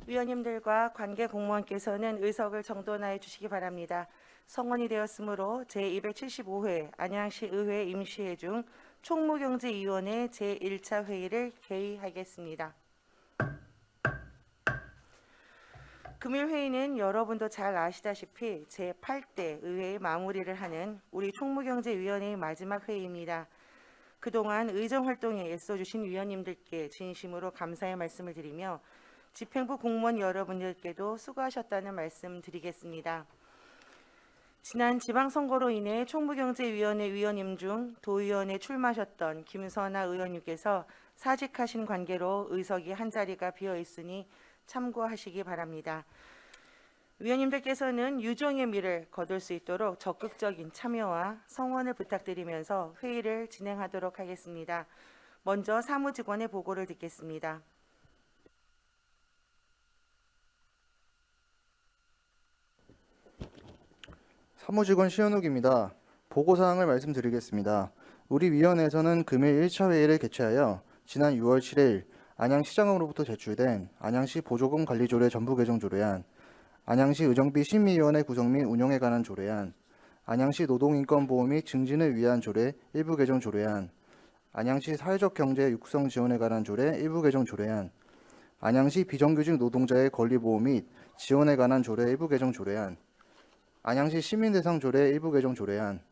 위원님들과 관계 공무원께서는 의석을 정돈하여 주시기 바랍니다. 성원이 되었으므로 제275회 안양시 의회 임시회 중 총무경제위원회 제1차 회의를 개의하겠습니다. 금일 회의는 여러분도 잘 아시다시피 제8대 의회의 마무리를 하는 우리 총무경제위원회의 마지막 회의입니다. 그동안 의정활동에 애써주신 위원님들께 진심으로 감사의 말씀을 드리며 집행부 공무원 여러분들께도 수고하셨다는 말씀 드리겠습니다. 지난 지방선거로 인해 총무경제위원회 위원님 중 도의원에 출마하셨던 김선아 의원님께서 사직하신 관계로 의석이 한 자리가 비어 있으니 참고하시기 바랍니다. 위원님들께서는 유종의 미를 거둘 수 있도록 적극적인 참여와 성원을 부탁드리면서 회의를 진행하도록 하겠습니다. 먼저 사무직원의 보고를 듣겠습니다. 사무직원 시현욱입니다. 보고사항을 말씀드리겠습니다. 우리 위원회에서는 금일 1차 회의를 개최하여 지난 6월 7일 안양시장으로부터 제출된 안양시 보조금 관리조례 전부 개정 조례안, 안양시 의정비 심의위원회 구성 및 운영에 관한 조례안, 안양시 노동인권보호 및 증진을 위한 조례 일부 개정 조례안, 안양시 사회적 경제 육성 지원에 관한 조례 일부 개정 조례안, 안양시 비정규직 노동자의 권리보호 및 지원에 관한 조례 일부 개정 조례안, 안양시 시민대상 조례 일부 개정 조례안,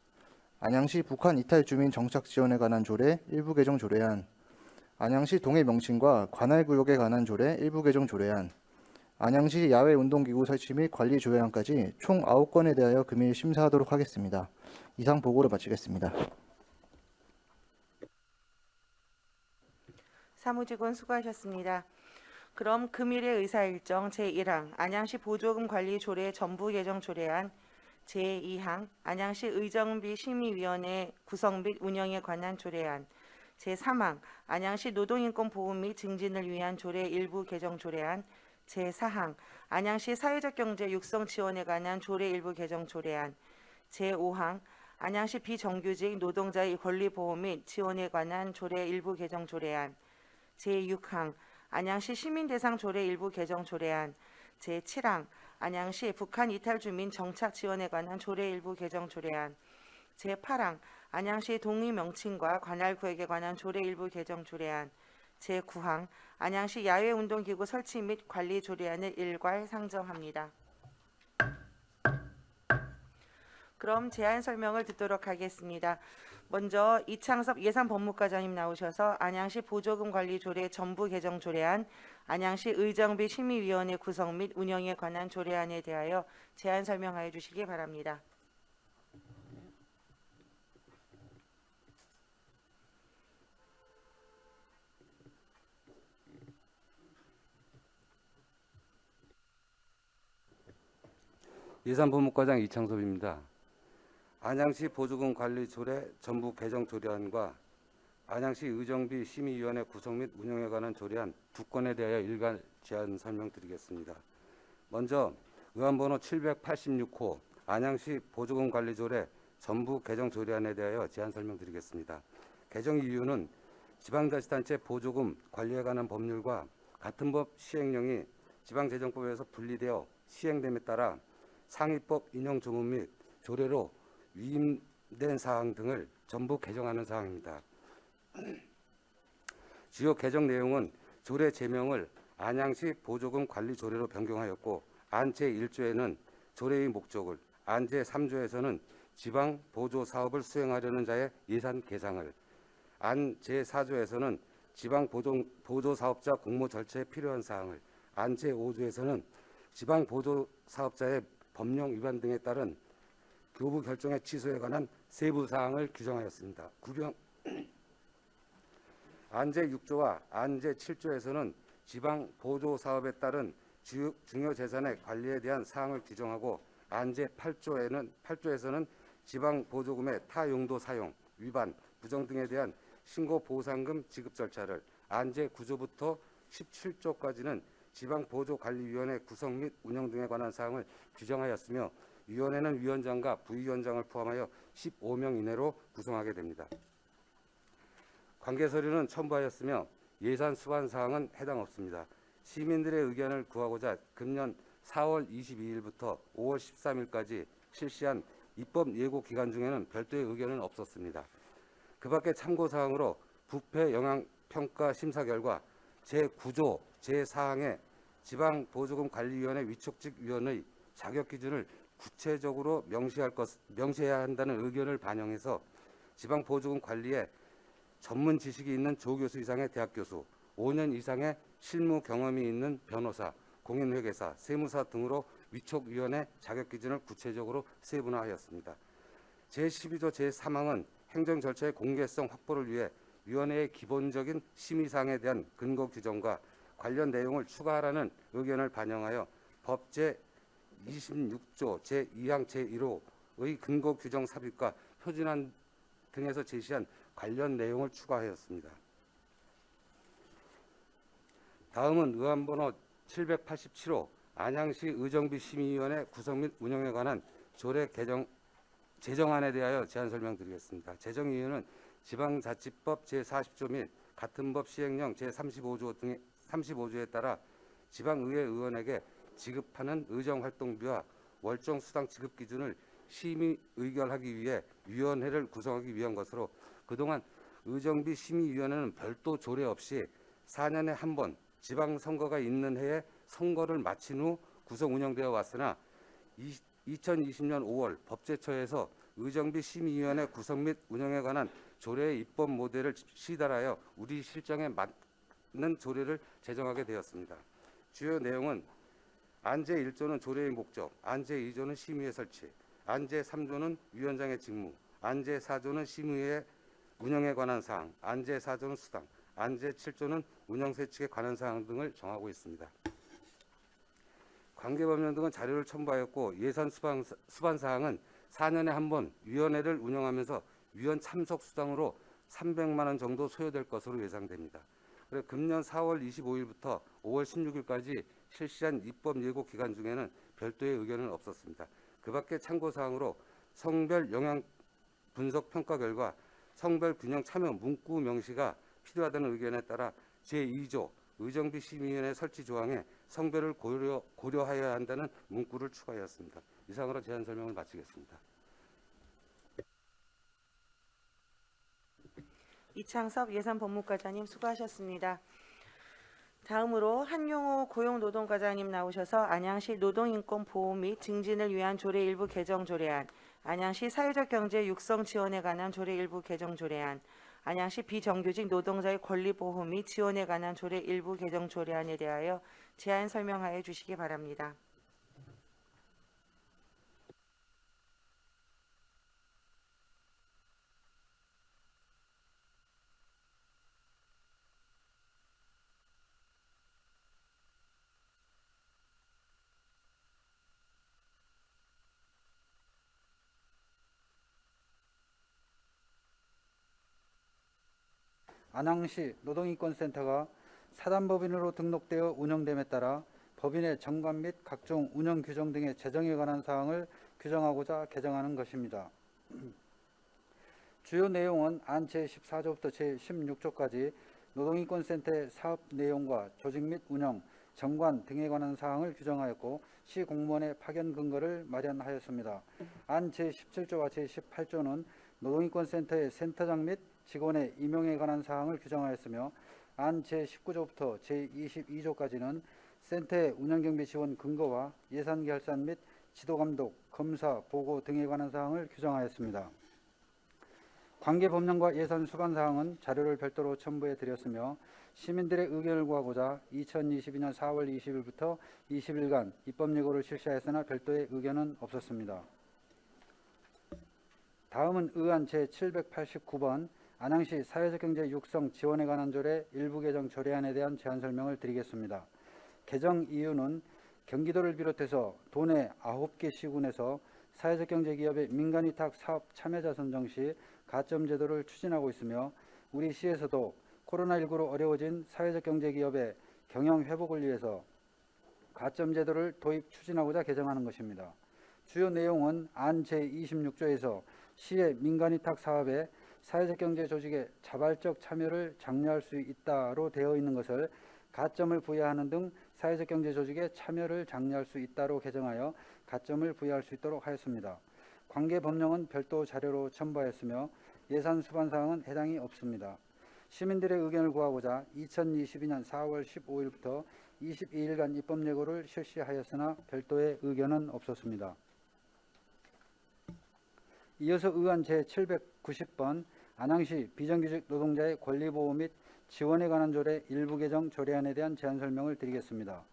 안양시 북한 이탈 주민 정착 지원에 관한 조례 일부 개정 조례안, 안양시 동해 명칭과 관할구역에 관한 조례 일부 개정 조례안, 안양시 야외 운동기구 설치 및 관리 조례안까지 총 9건에 대하여 금일 심사하도록 하겠습니다. 이상 보고를 마치겠습니다. 사무직원 수고하셨습니다. 그럼 금일의 의사일정 제1항 안양시 보조금 관리 조례 전부 개정 조례안, 제2항 안양시 의정비 심의위원회 구성 및 운영에 관한 조례안, 제3항 안양시 노동인권 보호 및 증진을 위한 조례 일부 개정 조례안, 제4항 안양시 사회적 경제 육성 지원에 관한 조례 일부 개정 조례안, 제5항 안양시 비정규직 노동자의 권리 보호 및 지원에 관한 조례 일부 개정 조례안, 제6항 안양시 시민대상 조례 일부 개정 조례안, 제7항 안양시 북한 이탈 주민 정착 지원에 관한 조례 일부 개정 조례안, 제8항 안양시 동의 명칭과 관할구역에 관한 조례 일부 개정 조례안, 제9항 안양시 야외 운동기구 설치 및 관리 조례안을 일괄 상정합니다. 그럼 제안 설명을 듣도록 하겠습니다. 먼저 이창섭 예산법무과장님 나오셔서 안양시 보조금 관리 조례 전부 개정 조례안, 안양시 의정비 심의위원회 구성 및 운영에 관한 조례안에 대하여 제안 설명하여 주시기 바랍니다. 예산법무과장 이창섭입니다. 안양시 보조금 관리 조례 전부 개정 조례안과 안양시 의정비 심의위원회 구성 및 운영에 관한 조례안 2건에 대하여 일괄 제안 설명드리겠습니다. 먼저 의안번호 786호 안양시 보조금 관리 조례 전부 개정 조례안에 대하여 제안 설명드리겠습니다. 개정 이유는 지방자치단체 보조금 관리에 관한 법률과 같은 법 시행령이 지방재정법에서 분리되어 시행됨에 따라 상위법 인용 조문 및 조례로 위임된 사항 등을 전부 개정하는 사항입니다. 주요 개정 내용은 조례 제명을 안양시 보조금 관리 조례로 변경하였고, 안 제1조에는 조례의 목적을, 안 제3조에서는 지방 보조 사업을 수행하려는 자의 예산 계상을, 안 제4조에서는 지방 보조 사업자 공모 절차에 필요한 사항을, 안 제5조에서는 지방 보조 사업자의 법령 위반 등에 따른 교부 결정의 취소에 관한 세부 사항을 규정하였습니다. 안제 6조와 안제 7조에서는 지방 보조 사업에 따른 중요 재산의 관리에 대한 사항을 규정하고, 안제 8조에서는 지방 보조금의 타 용도 사용, 위반, 부정 등에 대한 신고 보상금 지급 절차를, 안제 9조부터 17조까지는 지방보조관리위원회 구성 및 운영 등에 관한 사항을 규정하였으며, 위원회는 위원장과 부위원장을 포함하여 15명 이내로 구성하게 됩니다. 관계 서류는 첨부하였으며 예산 수반 사항은 해당 없습니다. 시민들의 의견을 구하고자 금년 4월 22일부터 5월 13일까지 실시한 입법 예고 기간 중에는 별도의 의견은 없었습니다. 그 밖에 참고사항으로 부패 영향평가 심사 결과 제9조 제4항의 지방보조금관리위원회 위촉직위원의 자격 기준을 구체적으로 명시해야 한다는 의견을 반영해서 지방보조금 관리에 전문 지식이 있는 조교수 이상의 대학 교수, 5년 이상의 실무 경험이 있는 변호사, 공인회계사, 세무사 등으로 위촉위원회 자격 기준을 구체적으로 세분화하였습니다. 제12조 제3항은 행정 절차의 공개성 확보를 위해 위원회의 기본적인 심의사항에 대한 근거 규정과 관련 내용을 추가하라는 의견을 반영하여 법 제26조 제2항 제1호의 근거 규정 삽입과 표준안 등에서 제시한 관련 내용을 추가하였습니다. 다음은 의안번호 787호 안양시 의정비 심의위원회 구성 및 운영에 관한 조례 제정안에 대하여 제안 설명드리겠습니다. 제정 이유는 지방자치법 제40조 및 같은 법 시행령 제35조에 따라 지방의회 의원에게 지급하는 의정활동비와 월정수당 지급 기준을 심의 의결하기 위해 위원회를 구성하기 위한 것으로 그동안 의정비 심의위원회는 별도 조례 없이 4년에 한 번 지방선거가 있는 해에 선거를 마친 후 구성 운영되어 왔으나 2020년 5월 법제처에서 의정비 심의위원회 구성 및 운영에 관한 조례의 입법 모델을 시달하여 우리 실정에 맞는 조례를 제정하게 되었습니다. 주요 내용은 안제 1조는 조례의 목적, 안제 2조는 심의의 설치, 안제 3조는 위원장의 직무, 안제 4조는 심의의 운영에 관한 사항, 안제 4조는 수당, 안제 7조는 운영세칙에 관한 사항 등을 정하고 있습니다. 관계법령 등은 자료를 첨부하였고 예산 수반 사항은 4년에 한 번 위원회를 운영하면서 위원 참석 수당으로 300만 원 정도 소요될 것으로 예상됩니다. 그리고 금년 4월 25일부터 5월 16일까지 실시한 입법 예고 기간 중에는 별도의 의견은 없었습니다. 그 밖에 참고사항으로 성별 영향 분석 평가 결과 성별 균형 참여 문구 명시가 필요하다는 의견에 따라 제2조 의정비 심의위원회 설치 조항에 성별을 고려하여야 한다는 문구를 추가하였습니다. 이상으로 제안 설명을 마치겠습니다. 이창섭 예산법무과장님 수고하셨습니다. 다음으로 한용호 고용노동과장님 나오셔서 안양시 노동인권보호 및 증진을 위한 조례 일부 개정 조례안, 안양시 사회적 경제 육성 지원에 관한 조례 일부 개정 조례안, 안양시 비정규직 노동자의 권리 보호 및 지원에 관한 조례 일부 개정 조례안에 대하여 제안 설명하여 주시기 바랍니다. 안양시 노동인권센터가 사단법인으로 등록되어 운영됨에 따라 법인의 정관 및 각종 운영 규정 등의 제정에 관한 사항을 규정하고자 개정하는 것입니다. 주요 내용은 안 제14조부터 제16조까지 노동인권센터의 사업 내용과 조직 및 운영, 정관 등에 관한 사항을 규정하였고 시 공무원의 파견 근거를 마련하였습니다. 안 제17조와 제18조는 노동인권센터의 센터장 및 직원의 임용에 관한 사항을 규정하였으며 안 제19조부터 제22조까지는 센터의 운영경비 지원 근거와 예산 결산 및 지도감독, 검사, 보고 등에 관한 사항을 규정하였습니다. 관계 법령과 예산 수반 사항은 자료를 별도로 첨부해 드렸으며 시민들의 의견을 구하고자 2022년 4월 20일부터 20일간 입법 예고를 실시하였으나 별도의 의견은 없었습니다. 다음은 의안 제789번 안양시 사회적 경제 육성 지원에 관한 조례 일부 개정 조례안에 대한 제안 설명을 드리겠습니다. 개정 이유는 경기도를 비롯해서 도내 9개 시군에서 사회적 경제 기업의 민간 위탁 사업 참여자 선정 시 가점 제도를 추진하고 있으며 우리 시에서도 코로나19로 어려워진 사회적 경제 기업의 경영 회복을 위해서 가점 제도를 도입 추진하고자 개정하는 것입니다. 주요 내용은 안 제26조에서 시의 민간 위탁 사업에 사회적 경제 조직의 자발적 참여를 장려할 수 있다로 되어 있는 것을 가점을 부여하는 등 사회적 경제 조직의 참여를 장려할 수 있다로 개정하여 가점을 부여할 수 있도록 하였습니다. 관계 법령은 별도 자료로 첨부하였으며 예산 수반 사항은 해당이 없습니다. 시민들의 의견을 구하고자 2022년 4월 15일부터 22일간 입법 예고를 실시하였으나 별도의 의견은 없었습니다. 이어서 의안 제790번 안양시 비정규직 노동자의 권리보호 및 지원에 관한 조례 일부 개정 조례안에 대한 제안 설명을 드리겠습니다.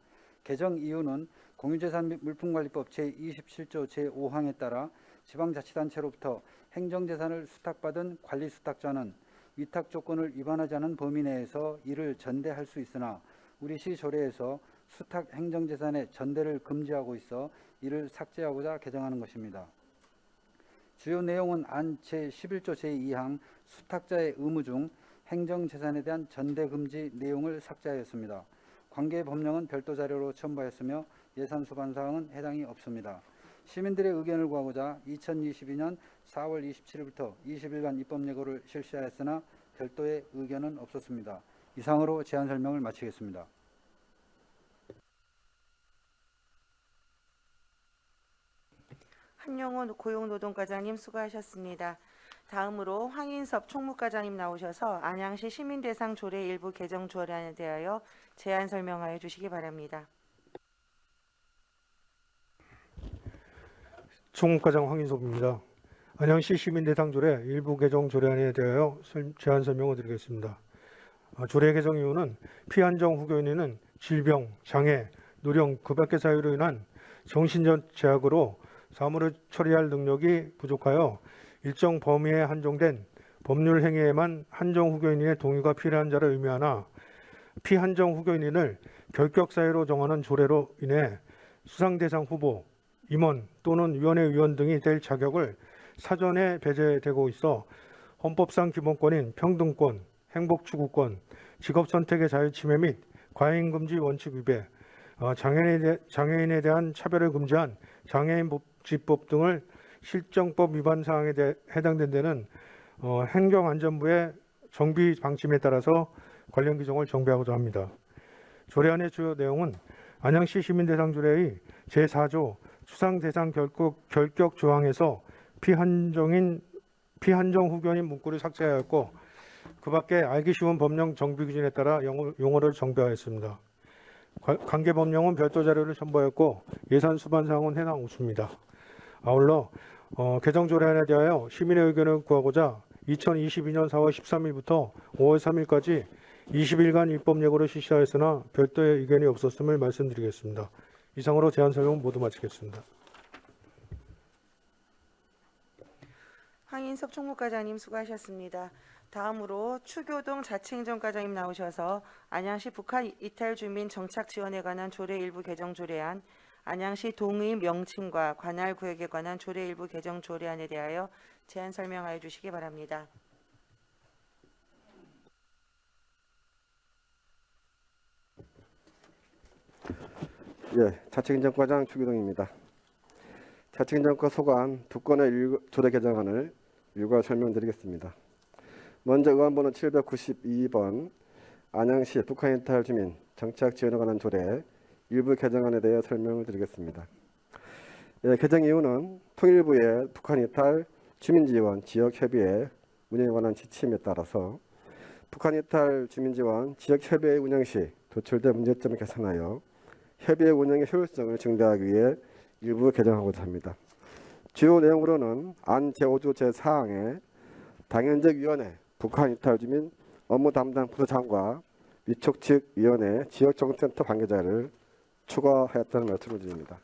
개정 이유는 공유재산 및 물품관리법 제27조 제5항에 따라 지방자치단체로부터 행정재산을 수탁받은 관리수탁자는 위탁 조건을 위반하지 않은 범위 내에서 이를 전대할 수 있으나 우리 시 조례에서 수탁 행정재산의 전대를 금지하고 있어 이를 삭제하고자 개정하는 것입니다. 주요 내용은 안 제11조 제2항 수탁자의 의무 중 행정재산에 대한 전대 금지 내용을 삭제하였습니다. 관계 법령은 별도 자료로 첨부하였으며 예산 수반 사항은 해당이 없습니다. 시민들의 의견을 구하고자 2022년 4월 27일부터 20일간 입법 예고를 실시하였으나 별도의 의견은 없었습니다. 이상으로 제안 설명을 마치겠습니다. 한용호 고용노동과장님 수고하셨습니다. 다음으로 황인섭 총무과장님 나오셔서 안양시 시민대상 조례 일부 개정 조례안에 대하여 제안 설명하여 주시기 바랍니다. 총무과장 황인섭입니다. 안양시 시민대상 조례 일부 개정 조례안에 대하여 제안 설명을 드리겠습니다. 조례 개정 이유는 피한정 후견인은 질병, 장애, 노령, 그 밖의 사유로 인한 정신적 제약으로 사무를 처리할 능력이 부족하여 일정 범위에 한정된 법률 행위에만 한정 후견인의 동의가 필요한 자를 의미하나 피한정 후견인을 결격 사유로 정하는 조례로 인해 수상 대상 후보, 임원 또는 위원회 위원 등이 될 자격을 사전에 배제되고 있어 헌법상 기본권인 평등권, 행복 추구권, 직업 선택의 자유 침해 및 과잉 금지 원칙 위배, 장애인에 대한 차별을 금지한 장애인 복지법 등을 실정법 위반 사항에 해당된 데는 행정안전부의 정비 방침에 따라서 관련 규정을 정비하고자 합니다. 조례안의 주요 내용은 안양시 시민대상 조례의 제4조 수상대상 결격 조항에서 피한정 후견인 문구를 삭제하였고 그 밖에 알기 쉬운 법령 정비 기준에 따라 용어를 정비하였습니다. 관계 법령은 별도 자료를 첨부하였고 예산 수반 사항은 해당 없습니다. 아울러 개정 조례안에 대하여 시민의 의견을 구하고자 2022년 4월 13일부터 5월 3일까지 20일간 입법 예고를 실시하였으나 별도의 의견이 없었음을 말씀드리겠습니다. 이상으로 제안 설명 모두 마치겠습니다. 황인섭 총무과장님 수고하셨습니다. 다음으로 추교동 자치행정과장님 나오셔서 안양시 북한 이탈 주민 정착 지원에 관한 조례 일부 개정 조례안, 안양시 동의 명칭과 관할 구역에 관한 조례 일부 개정 조례안에 대하여 제안 설명하여 주시기 바랍니다. 예, 자치행정과장 추기동입니다. 자치행정과 소관 두 건의 조례 개정안을 일괄 설명드리겠습니다. 먼저 의안번호 792번 안양시 북한 이탈 주민 정착 지원에 관한 조례 일부 개정안에 대해 설명을 드리겠습니다. 예, 개정 이유는 통일부의 북한 이탈 주민 지원 지역 협의회 운영에 관한 지침에 따라서 북한 이탈 주민 지원 지역 협의회 운영 시 도출된 문제점을 개선하여 협의회 운영의 효율성을 증대하기 위해 일부 개정하고자 합니다. 주요 내용으로는 안 제5조 제4항에 당연적 위원회 북한 이탈 주민 업무 담당 부서장과 위촉측 위원회 지역정센터 관계자를 추가하였다는 말씀을 드립니다.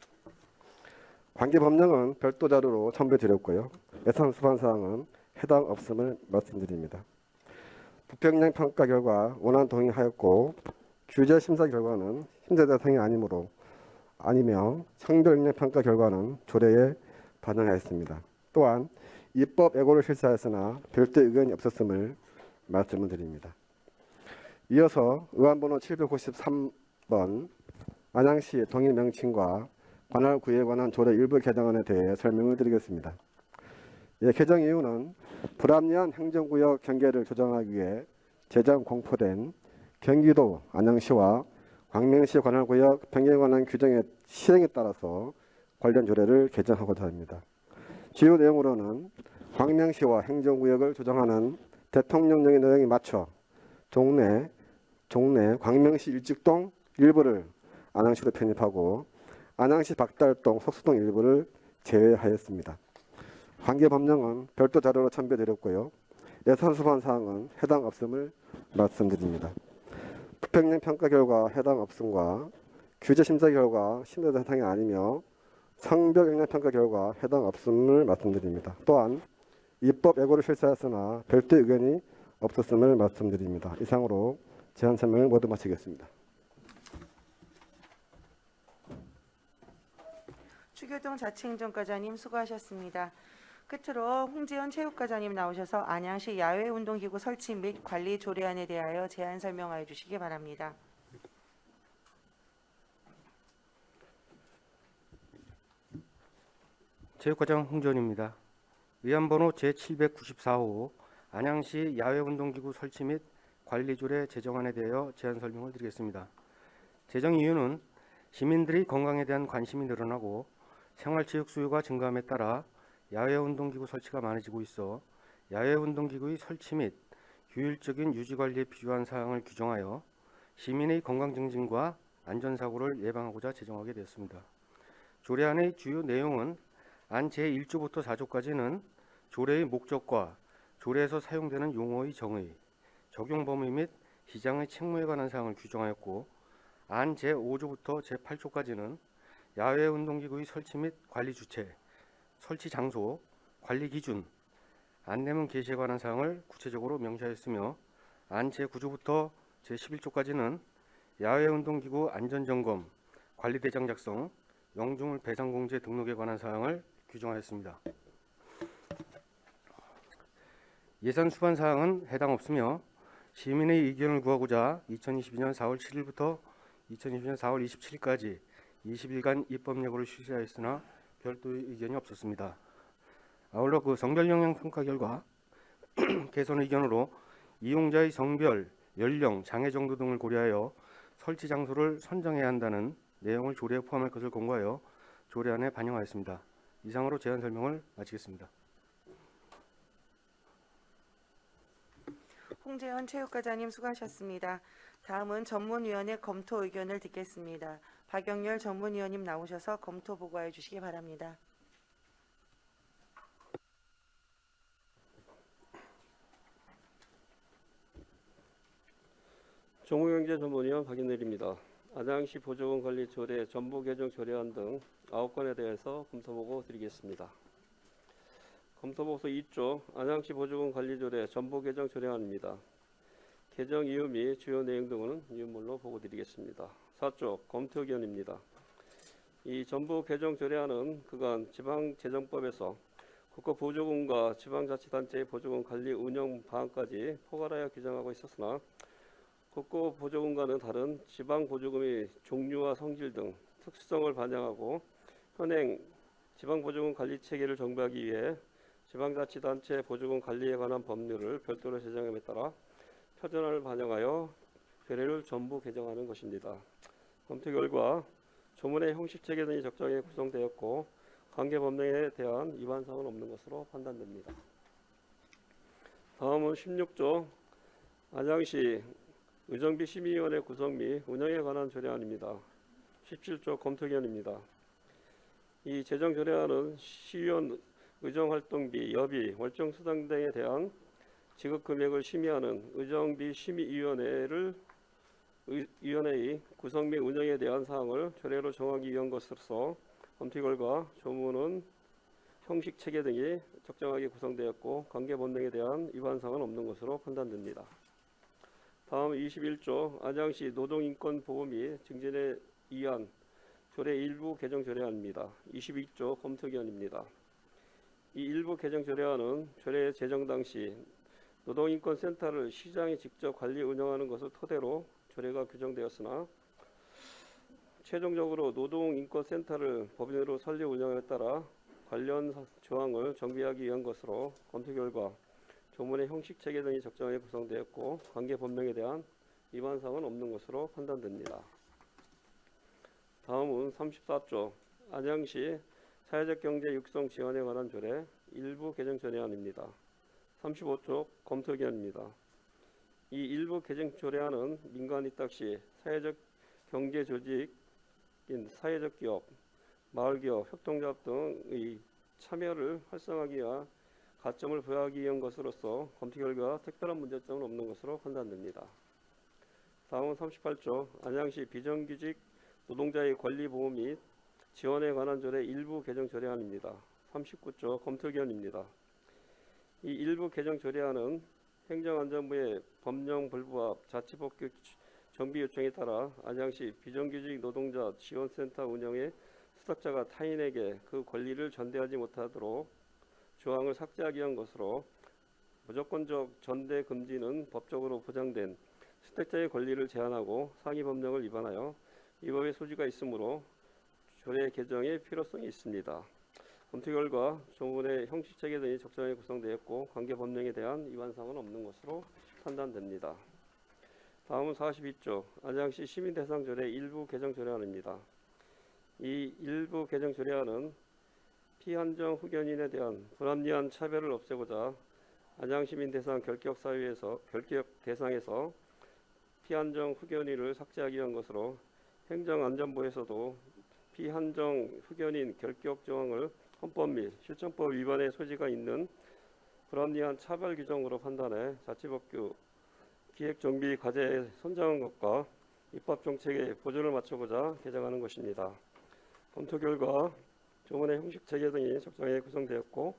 관계 법령은 별도 자료로 첨부드렸고요. 예산 수반 사항은 해당 없음을 말씀드립니다. 부평령 평가 결과 원안 동의하였고 규제 심사 결과는 심사 대상이 아니며 성별능력 평가 결과는 조례에 반영하였습니다. 또한 입법 예고를 실시하였으나 별도 의견이 없었음을 말씀을 드립니다. 이어서 의안번호 793번 안양시 동의 명칭과 관할 구역에 관한 조례 일부 개정안에 대해 설명을 드리겠습니다. 예, 개정 이유는 불합리한 행정구역 경계를 조정하기 위해 제정 공포된 경기도 안양시와 광명시 관할구역 변경에 관한 규정의 시행에 따라서 관련 조례를 개정하고자 합니다. 주요 내용으로는 광명시와 행정구역을 조정하는 대통령령의 내용에 맞춰 종래 광명시 일직동 일부를 안양시로 편입하고 안양시 박달동 석수동 일부를 제외하였습니다. 관계 법령은 별도 자료로 첨부드렸고요. 예산 수반 사항은 해당 없음을 말씀드립니다. 부평령 평가 결과 해당 없음과 규제 심사 결과 심사 대상이 아니며 성벽 영향 평가 결과 해당 없음을 말씀드립니다. 또한 입법 예고를 실시하였으나 별도 의견이 없었음을 말씀드립니다. 이상으로 제안 설명을 모두 마치겠습니다. 추교동 자치행정과장님 수고하셨습니다. 끝으로 홍재현 체육과장님 나오셔서 안양시 야외운동기구 설치 및 관리 조례안에 대하여 제안 설명하여 주시기 바랍니다. 체육과장 홍재현입니다. 의안번호 제794호 안양시 야외운동기구 설치 및 관리조례 제정안에 대하여 제안 설명을 드리겠습니다. 제정 이유는 시민들이 건강에 대한 관심이 늘어나고 생활체육 수요가 증가함에 따라 야외운동기구 설치가 많아지고 있어 야외운동기구의 설치 및 효율적인 유지관리에 필요한 사항을 규정하여 시민의 건강 증진과 안전사고를 예방하고자 제정하게 되었습니다. 조례안의 주요 내용은 안 제1조부터 4조까지는 조례의 목적과 조례에서 사용되는 용어의 정의, 적용 범위 및 시장의 책무에 관한 사항을 규정하였고 안 제5조부터 제8조까지는 야외운동기구의 설치 및 관리 주체, 설치 장소, 관리 기준, 안내문 게시에 관한 사항을 구체적으로 명시하였으며 안 제9조부터 제11조까지는 야외운동기구 안전점검, 관리대장 작성, 영주물 배상공제 등록에 관한 사항을 규정하였습니다. 예산 수반 사항은 해당 없으며 시민의 의견을 구하고자 2022년 4월 7일부터 2022년 4월 27일까지 20일간 입법 예고를 실시하였으나 별도의 의견이 없었습니다. 아울러 그 성별 영향 평가 결과 개선 의견으로 이용자의 성별, 연령, 장애 정도 등을 고려하여 설치 장소를 선정해야 한다는 내용을 조례에 포함할 것을 권고하여 조례안에 반영하였습니다. 이상으로 제안 설명을 마치겠습니다. 홍재현 체육과장님 수고하셨습니다. 다음은 전문위원회 검토 의견을 듣겠습니다. 박영렬 전문위원님 나오셔서 검토 보고해 주시기 바랍니다. 정무경제전문위원 박인일입니다. 안양시 보조금 관리 조례 전부 개정 조례안 등 9건에 대해서 검토보고 드리겠습니다. 검토보고서 2조 안양시 보조금 관리 조례 전부 개정 조례안입니다. 개정 이유 및 주요 내용 등은 이유물로 보고 드리겠습니다. 4조 검토 의견입니다. 이 전부 개정 조례안은 그간 지방재정법에서 국가 보조금과 지방자치단체의 보조금 관리 운영 방안까지 포괄하여 규정하고 있었으나 국고 보조금과는 다른 지방 보조금의 종류와 성질 등 특수성을 반영하고 현행 지방 보조금 관리 체계를 정비하기 위해 지방자치단체 보조금 관리에 관한 법률을 별도로 제정함에 따라 표준화를 반영하여 조례를 전부 개정하는 것입니다. 검토 결과 조문의 형식 체계 등이 적정하게 구성되었고 관계 법령에 대한 위반 사항은 없는 것으로 판단됩니다. 다음은 16조 안양시 의정비 심의위원회 구성 및 운영에 관한 조례안입니다. 17조 검토 의견입니다. 이 제정 조례안은 시의원 의정활동비, 여비, 월정수당 등에 대한 지급 금액을 심의하는 의정비 심의위원회의 구성 및 운영에 대한 사항을 조례로 정하기 위한 것으로서 검토 결과 조문은 형식 체계 등이 적정하게 구성되었고 관계 법령에 대한 위반 사항은 없는 것으로 판단됩니다. 다음 21조 안양시 노동인권보호 및 증진에 의한 조례 일부 개정 조례안입니다. 22조 검토 의견입니다. 이 일부 개정 조례안은 조례 제정 당시 노동인권센터를 시장이 직접 관리 운영하는 것을 토대로 조례가 규정되었으나 최종적으로 노동인권센터를 법인으로 설립 운영에 따라 관련 조항을 정비하기 위한 것으로 검토 결과 조문의 형식 체계 등이 적정하게 구성되었고 관계 법령에 대한 위반 사항은 없는 것으로 판단됩니다. 다음은 34조 안양시 사회적 경제 육성 지원에 관한 조례 일부 개정 조례안입니다. 35조 검토 기한입니다. 이 일부 개정 조례안은 민간 입탁 시 사회적 경제 조직인 사회적 기업, 마을기업, 협동조합 등의 참여를 활성화하기 위한 가점을 부여하기 위한 것으로서 검토 결과 특별한 문제점은 없는 것으로 판단됩니다. 다음은 38조 안양시 비정규직 노동자의 권리 보호 및 지원에 관한 조례 일부 개정 조례안입니다. 39조 검토 기한입니다. 이 일부 개정 조례안은 행정안전부의 법령 불부합 자치법규 정비 요청에 따라 안양시 비정규직 노동자 지원센터 운영에 수탁자가 타인에게 그 권리를 전대하지 못하도록 조항을 삭제하기 위한 것으로 무조건적 전대 금지는 법적으로 보장된 수탁자의 권리를 제한하고 상위 법령을 위반하여 위법의 소지가 있으므로 조례 개정의 필요성이 있습니다. 검토 결과 조문의 형식 체계 등이 적정하게 구성되었고 관계 법령에 대한 위반 사항은 없는 것으로 판단됩니다. 다음은 42조 안양시 시민 대상 조례 일부 개정 조례안입니다. 이 일부 개정 조례안은 피한정 후견인에 대한 불합리한 차별을 없애고자 안양시민 대상 결격 대상에서 피한정 후견인을 삭제하기 위한 것으로 행정안전부에서도 피한정 후견인 결격 조항을 헌법 및 실정법 위반의 소지가 있는 불합리한 차별 규정으로 판단해 자치법규 기획정비 과제에 선정한 것과 입법정책의 보조를 맞추고자 개정하는 것입니다. 검토 결과 조문의 형식 체계 등이 적정하게 구성되었고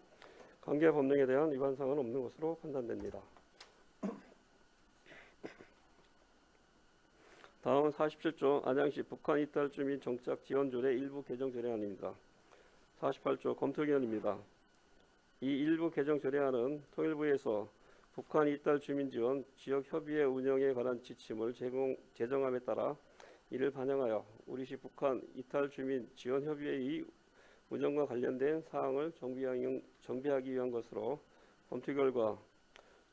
관계 법령에 대한 위반 사항은 없는 것으로 판단됩니다. 다음은 47조 안양시 북한 이탈 주민 정착 지원 조례 일부 개정 조례안입니다. 48조 검토 기한입니다. 이 일부 개정 조례안은 통일부에서 북한 이탈 주민 지원 지역 협의회 운영에 관한 지침을 제정함에 따라 이를 반영하여 우리시 북한 이탈 주민 지원 협의회의 운영과 관련된 사항을 정비하기 위한 것으로 검토 결과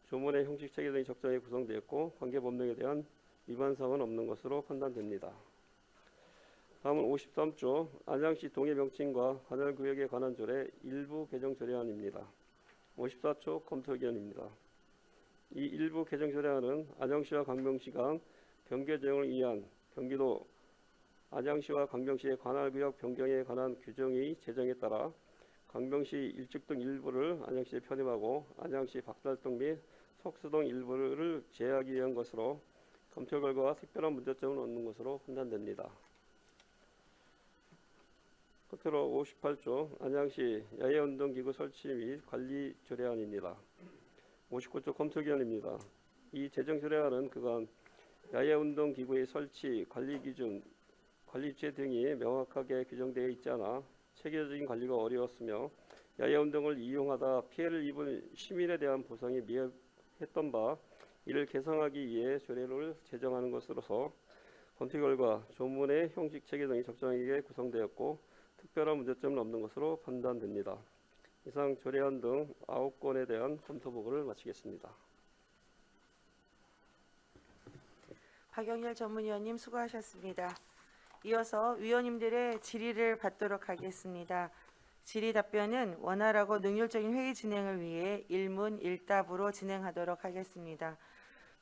조문의 형식 체계 등이 적정하게 구성되었고 관계 법령에 대한 위반 사항은 없는 것으로 판단됩니다. 다음은 53조 안양시 동해 명칭과 관할구역에 관한 조례 일부 개정 조례안입니다. 54조 검토 기한입니다. 이 일부 개정 조례안은 안양시와 광명시 간 경계 제공을 위한 경기도 안양시와 광명시의 관할구역 변경에 관한 규정의 제정에 따라 광명시 일축 등 일부를 안양시에 편입하고 안양시 박달동 및 석수동 일부를 제외하기 위한 것으로 검토 결과 특별한 문제점은 없는 것으로 판단됩니다. 끝으로 58조 안양시 야외운동기구 설치 및 관리 조례안입니다. 59조 검토 기한입니다. 이 제정 조례안은 그간 야외운동기구의 설치, 관리 기준, 관리 주체 등이 명확하게 규정되어 있지 않아 체계적인 관리가 어려웠으며 야외운동을 이용하다 피해를 입은 시민에 대한 보상이 미흡했던 바 이를 개선하기 위해 조례를 제정하는 것으로서 검토 결과 조문의 형식 체계 등이 적정하게 구성되었고 특별한 문제점은 없는 것으로 판단됩니다. 이상 조례안 등 9건에 대한 검토 보고를 마치겠습니다. 박영일 전문위원님 수고하셨습니다. 이어서 위원님들의 질의를 받도록 하겠습니다. 질의 답변은 원활하고 능률적인 회의 진행을 위해 일문일답으로 진행하도록 하겠습니다.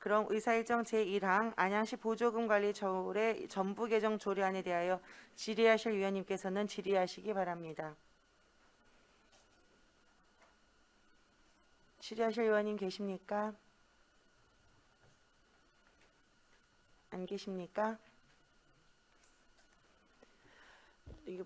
그럼 의사일정 제1항 안양시 보조금 관리 조례 전부 개정 조례안에 대하여 질의하실 위원님께서는 질의하시기 바랍니다. 질의하실 위원님 계십니까? 안 계십니까?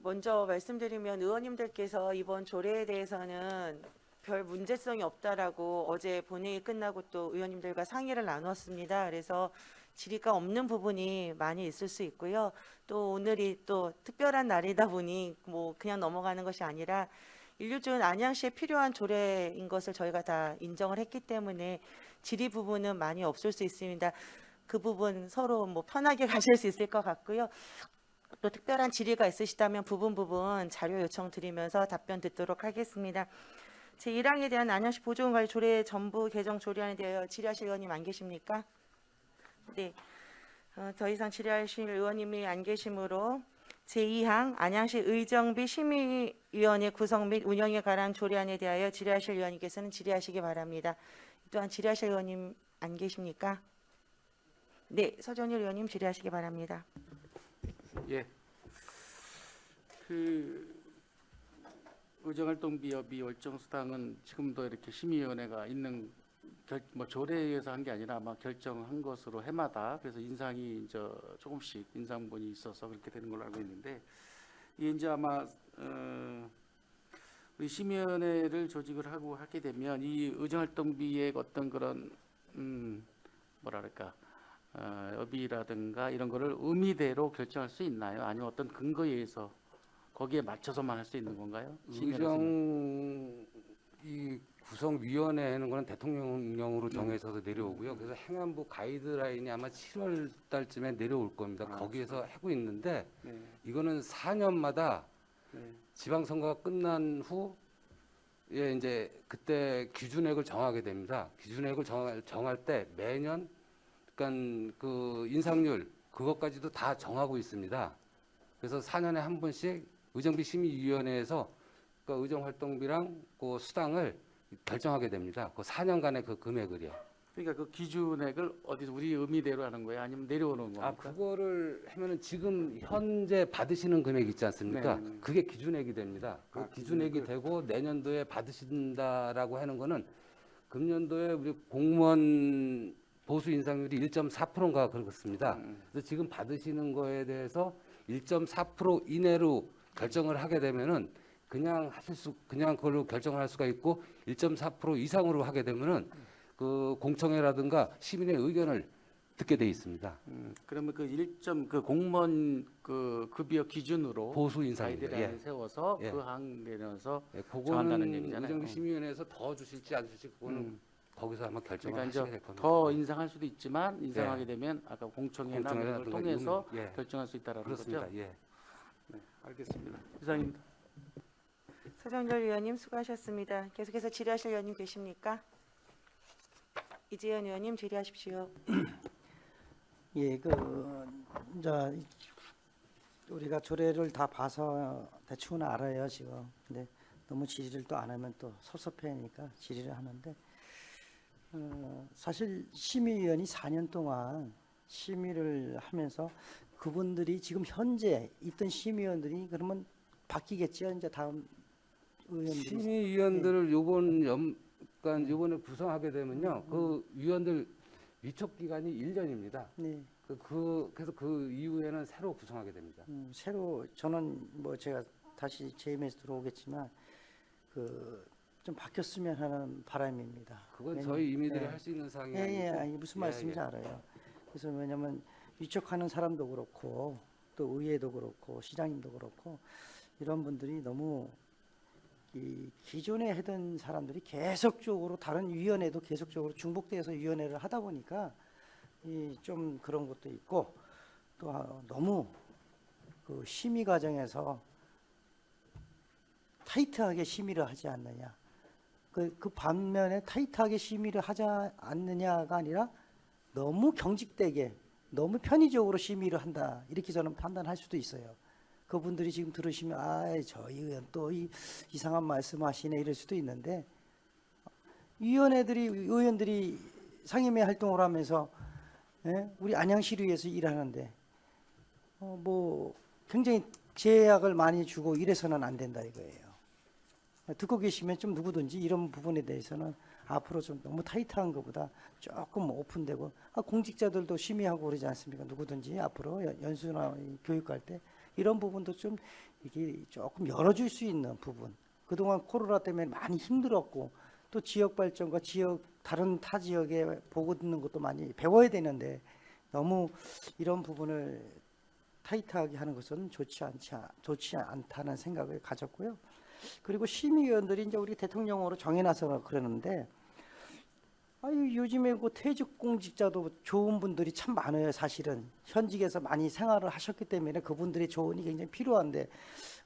먼저 말씀드리면 의원님들께서 이번 조례에 대해서는 별 문제성이 없다라고 어제 본회의 끝나고 또 의원님들과 상의를 나눴습니다. 그래서 질의가 없는 부분이 많이 있을 수 있고요. 또 오늘이 또 특별한 날이다 보니 뭐 그냥 넘어가는 것이 아니라 인류적인 안양시에 필요한 조례인 것을 저희가 다 인정을 했기 때문에 질의 부분은 많이 없을 수 있습니다. 그 부분 서로 뭐 편하게 가실 수 있을 것 같고요. 또 특별한 질의가 있으시다면 부분 자료 요청 드리면서 답변 듣도록 하겠습니다. 제1항에 대한 안양시 보조금 관리 조례 전부 개정 조례안에 대하여 질의하실 의원님 안 계십니까? 네. 더 이상 질의하실 의원님이 안 계시므로 제2항 안양시 의정비 심의위원회 구성 및 운영에 관한 조례안에 대하여 질의하실 의원님께서는 질의하시기 바랍니다. 또한 질의하실 의원님 안 계십니까? 네, 서정일 의원님 질의하시기 바랍니다. 예. 그 의정활동비여비 월정수당은 지금도 이렇게 심의위원회가 있는 조례에 의해서 한 게 아니라 아마 결정한 것으로 해마다 그래서 인상이 이제 조금씩 인상분이 있어서 그렇게 되는 걸로 알고 있는데 이게 이제 아마 우리 심의위원회를 조직을 하고 하게 되면 이 의정활동비의 어떤 그런 뭐랄까 여비라든가 이런 거를 의미대로 결정할 수 있나요? 아니면 어떤 근거에 의해서 거기에 맞춰서만 할 수 있는 건가요? 의정 이 구성위원회 하는 거는 대통령령으로 정해져서 내려오고요. 그래서 행안부 가이드라인이 아마 7월 달쯤에 내려올 겁니다. 거기에서 하고 있는데 네. 이거는 4년마다 네. 지방선거가 끝난 후에 이제 그때 기준액을 정하게 됩니다. 기준액을 정할 때 매년 그러니까 그 인상률 그것까지도 다 정하고 있습니다. 그래서 4년에 한 번씩 의정비 심의위원회에서 그 의정활동비랑 그 수당을 결정하게 됩니다. 그 4년간의 그 금액을요. 그러니까 그 기준액을 어디서 우리 의미대로 하는 거예요? 아니면 내려오는 겁니까? 그거를 하면은 지금 현재 받으시는 금액 있지 않습니까? 네. 그게 기준액이 됩니다. 그 기준액이 되고 내년도에 받으신다라고 하는 거는 금년도에 우리 공무원 보수 인상률이 1.4%인가 그렇습니다. 그래서 지금 받으시는 거에 대해서 1.4% 이내로 결정을 하게 되면은 그냥 그걸로 결정을 할 수가 있고 1.4% 이상으로 하게 되면은 그 공청회라든가 시민의 의견을 듣게 돼 있습니다. 그러면 그 공무원 그 급여 기준으로 보수 인상률. 가이드라인을 세워서 예. 그 항 내려서 그거는 정한다는 얘기잖아요. 의정비 심의위원회에서 더 주실지 안 주실지 그거는 거기서 아마 결정을 그러니까 하시게 이제 될 겁니다. 더 인상할 수도 있지만 인상하게 되면 아까 공청회나 이런 걸 공청회라든가 통해서 예. 결정할 수 있다라는 그렇습니다. 거죠. 예. 네, 알겠습니다. 이상입니다. 서정열 의원님 수고하셨습니다. 계속해서 질의하실 의원님 계십니까? 이재현 의원님 질의하십시오. 예, 이제 우리가 조례를 다 봐서 대충은 알아요 지금. 근데 너무 질의를 또 안 하면 또 섭섭해니까 질의를 하는데 사실 심의위원이 4년 동안 심의를 하면서 그분들이 지금 현재 있던 심의위원들이 그러면 바뀌겠죠. 이제 다음 의원들이. 심의위원들을 그러니까 요번에 구성하게 되면요. 그 위원들 위촉 기간이 1년입니다. 네. 그래서 그 이후에는 새로 구성하게 됩니다. 새로 저는 뭐 제가 다시 재임해서 들어오겠지만 좀 바뀌었으면 하는 바람입니다. 그건 왜냐면- 저희 임의들이 예. 할 수 있는 사항이 예, 아니고. 아니, 무슨 예, 말씀인지 예. 알아요. 그래서 왜냐면 위촉하는 사람도 그렇고 또 의회도 그렇고 시장님도 그렇고 이런 분들이 너무 이 기존에 하던 사람들이 계속적으로 다른 위원회도 계속적으로 중복돼서 위원회를 하다 보니까 이 좀 그런 것도 있고 또 너무 그 심의 과정에서 타이트하게 심의를 하지 않느냐. 그 반면에 타이트하게 심의를 하지 않느냐가 아니라 너무 경직되게 너무 편의적으로 심의를 한다. 이렇게 저는 판단할 수도 있어요. 그분들이 지금 들으시면 저희 의원 또 이상한 말씀하시네 이럴 수도 있는데 의원들이 상임위 활동을 하면서 우리 안양시를 위해서 일하는데 뭐 굉장히 제약을 많이 주고 이래서는 안 된다 이거예요. 듣고 계시면 좀 누구든지 이런 부분에 대해서는 앞으로 좀 너무 타이트한 것보다 조금 오픈되고 공직자들도 심의하고 그러지 않습니까? 누구든지 앞으로 연수나 교육할 때 이런 부분도 좀 이게 조금 열어줄 수 있는 부분. 그동안 코로나 때문에 많이 힘들었고 또 지역 발전과 다른 타 지역에 보고 듣는 것도 많이 배워야 되는데 너무 이런 부분을 타이트하게 하는 것은 좋지 않다는 생각을 가졌고요. 그리고 심의위원들이 이제 우리 대통령으로 정해놔서 그러는데 요즘에 그 퇴직 공직자도 좋은 분들이 참 많아요. 사실은 현직에서 많이 생활을 하셨기 때문에 그분들의 조언이 굉장히 필요한데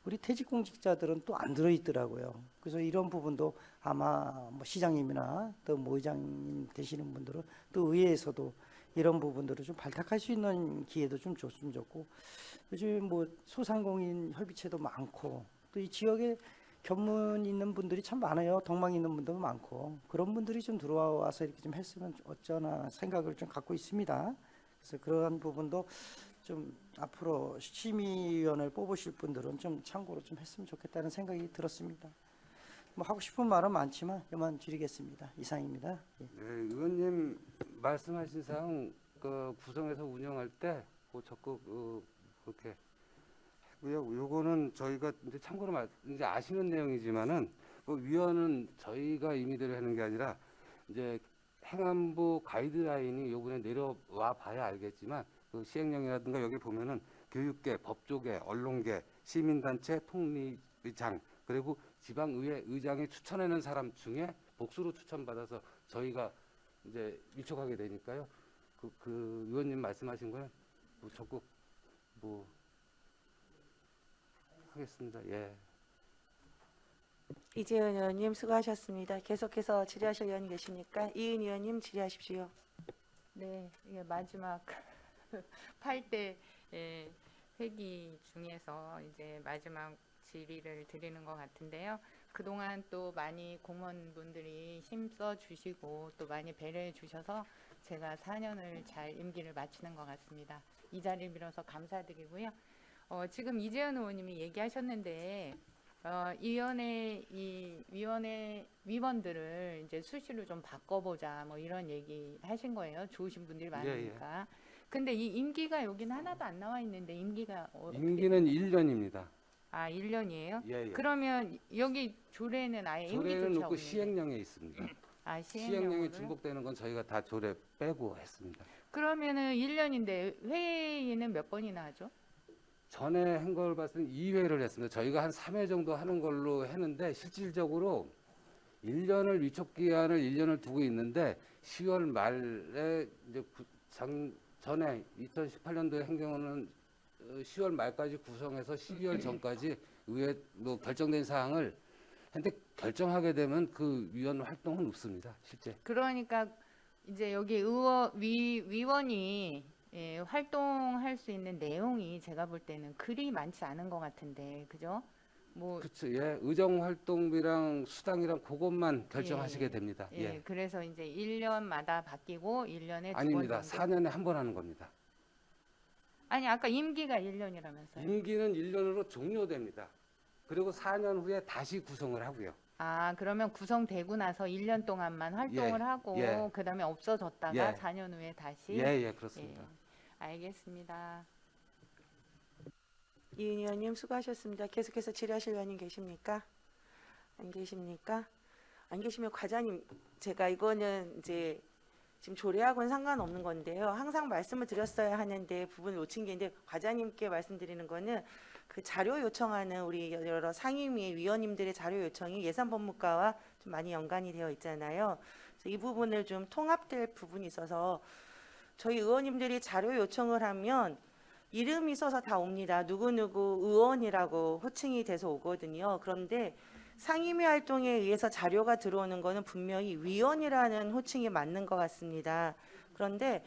우리 퇴직 공직자들은 또 안 들어있더라고요. 그래서 이런 부분도 아마 뭐 시장님이나 또 뭐 의장님 되시는 분들은 또 의회에서도 이런 부분들을 좀 발탁할 수 있는 기회도 좀 줬으면 좋고, 요즘 뭐 소상공인 협의체도 많고 또 이 지역에 견문 있는 분들이 참 많아요. 동망 있는 분들도 많고, 그런 분들이 좀 들어와서 이렇게 좀 했으면 어쩌나 생각을 좀 갖고 있습니다. 그래서 그러한 부분도 좀 앞으로 심의위원을 뽑으실 분들은 좀 참고로 좀 했으면 좋겠다는 생각이 들었습니다. 뭐 하고 싶은 말은 많지만 이만 줄이겠습니다. 이상입니다. 예. 네, 의원님 말씀하신 사항 그 구성해서 운영할 때 적극 그렇게 하고요. 요거는 저희가 이제 참고로 이제 아시는 내용이지만은 그 위원은 저희가 임의대로 하는 게 아니라 이제 행안부 가이드라인이 요번에 내려와 봐야 알겠지만 그 시행령이라든가 여기 보면은 교육계, 법조계, 언론계, 시민단체, 통리의장 그리고 지방의회 의장이 추천하는 사람 중에 복수로 추천받아서 저희가 이제 위촉하게 되니까요. 그 의원님 말씀하신 거는 뭐 적극 뭐 하겠습니다. 예. 이재은 의원님 수고하셨습니다. 계속해서 질의하실 의원이 계십니까? 이은 의원님 질의하십시오. 네, 이게 마지막 8대 회기 중에서 이제 마지막 질의를 드리는 것 같은데요. 그동안 또 많이 공무원분들이 힘써 주시고 또 많이 배려해 주셔서 제가 4년을 잘 임기를 마치는 것 같습니다. 이 자리를 빌어서 감사드리고요. 지금 이재현 의원님이 얘기하셨는데 이 위원회 위원들을 이제 수시로 좀 바꿔보자 뭐 이런 얘기 하신 거예요. 좋으신 분들이 많으니까. 근데 이 임기가 여기는 하나도 안 나와 있는데 임기가 임기는 1년입니다. 아 1년이에요? 예, 예. 그러면 여기 조례는 아예 조례는 임기조차 놓고 없는데. 시행령에 있습니다. 아 시행령이 시행령으로요? 중복되는 건 저희가 다 조례 빼고 했습니다. 그러면은 1년인데 회의는 몇 번이나 하죠? 전에 한 걸 봤을 때 2회를 했습니다. 저희가 한 3회 정도 하는 걸로 했는데 실질적으로 1년을 위촉 기한을 1년을 두고 있는데 10월 말에 이제 전에 2018년도에 행정은 10월 말까지 구성해서 12월 전까지 의회 뭐 결정된 사항을 근데 결정하게 되면 그 위원 활동은 없습니다. 실제. 그러니까 이제 여기 위원이 활동할 수 있는 내용이 제가 볼 때는 그리 많지 않은 것 같은데, 그죠? 뭐 그렇죠. 예. 의정 활동비랑 수당이랑 그것만 결정하시게 됩니다. 예. 그래서 이제 1년마다 바뀌고 1년에 두 번 아닙니다. 정도. 4년에 한 번 하는 겁니다. 아니 아까 임기가 1년이라면서요? 임기는 1년으로 종료됩니다. 그리고 4년 후에 다시 구성을 하고요. 아 그러면 구성되고 나서 1년 동안만 활동을 예, 하고 예. 그다음에 없어졌다가 예. 4년 후에 다시. 예, 그렇습니다. 알겠습니다. 이은 의원님 수고하셨습니다. 계속해서 질의하실 의원님 계십니까? 안 계십니까? 안 계시면 과장님, 제가 이거는 이제 지금 조례하고는 상관없는 건데요. 항상 말씀을 드렸어야 하는데 부분을 놓친 게 있는데 과장님께 말씀드리는 거는 그 자료 요청하는 우리 여러 상임위 위원님들의 자료 요청이 예산법무과와 좀 많이 연관이 되어 있잖아요. 그래서 이 부분을 좀 통합될 부분이 있어서 저희 의원님들이 자료 요청을 하면 이름이 써서 다 옵니다. 누구누구 의원이라고 호칭이 돼서 오거든요. 그런데 상임위 활동에 의해서 자료가 들어오는 거는 분명히 위원이라는 호칭이 맞는 것 같습니다. 그런데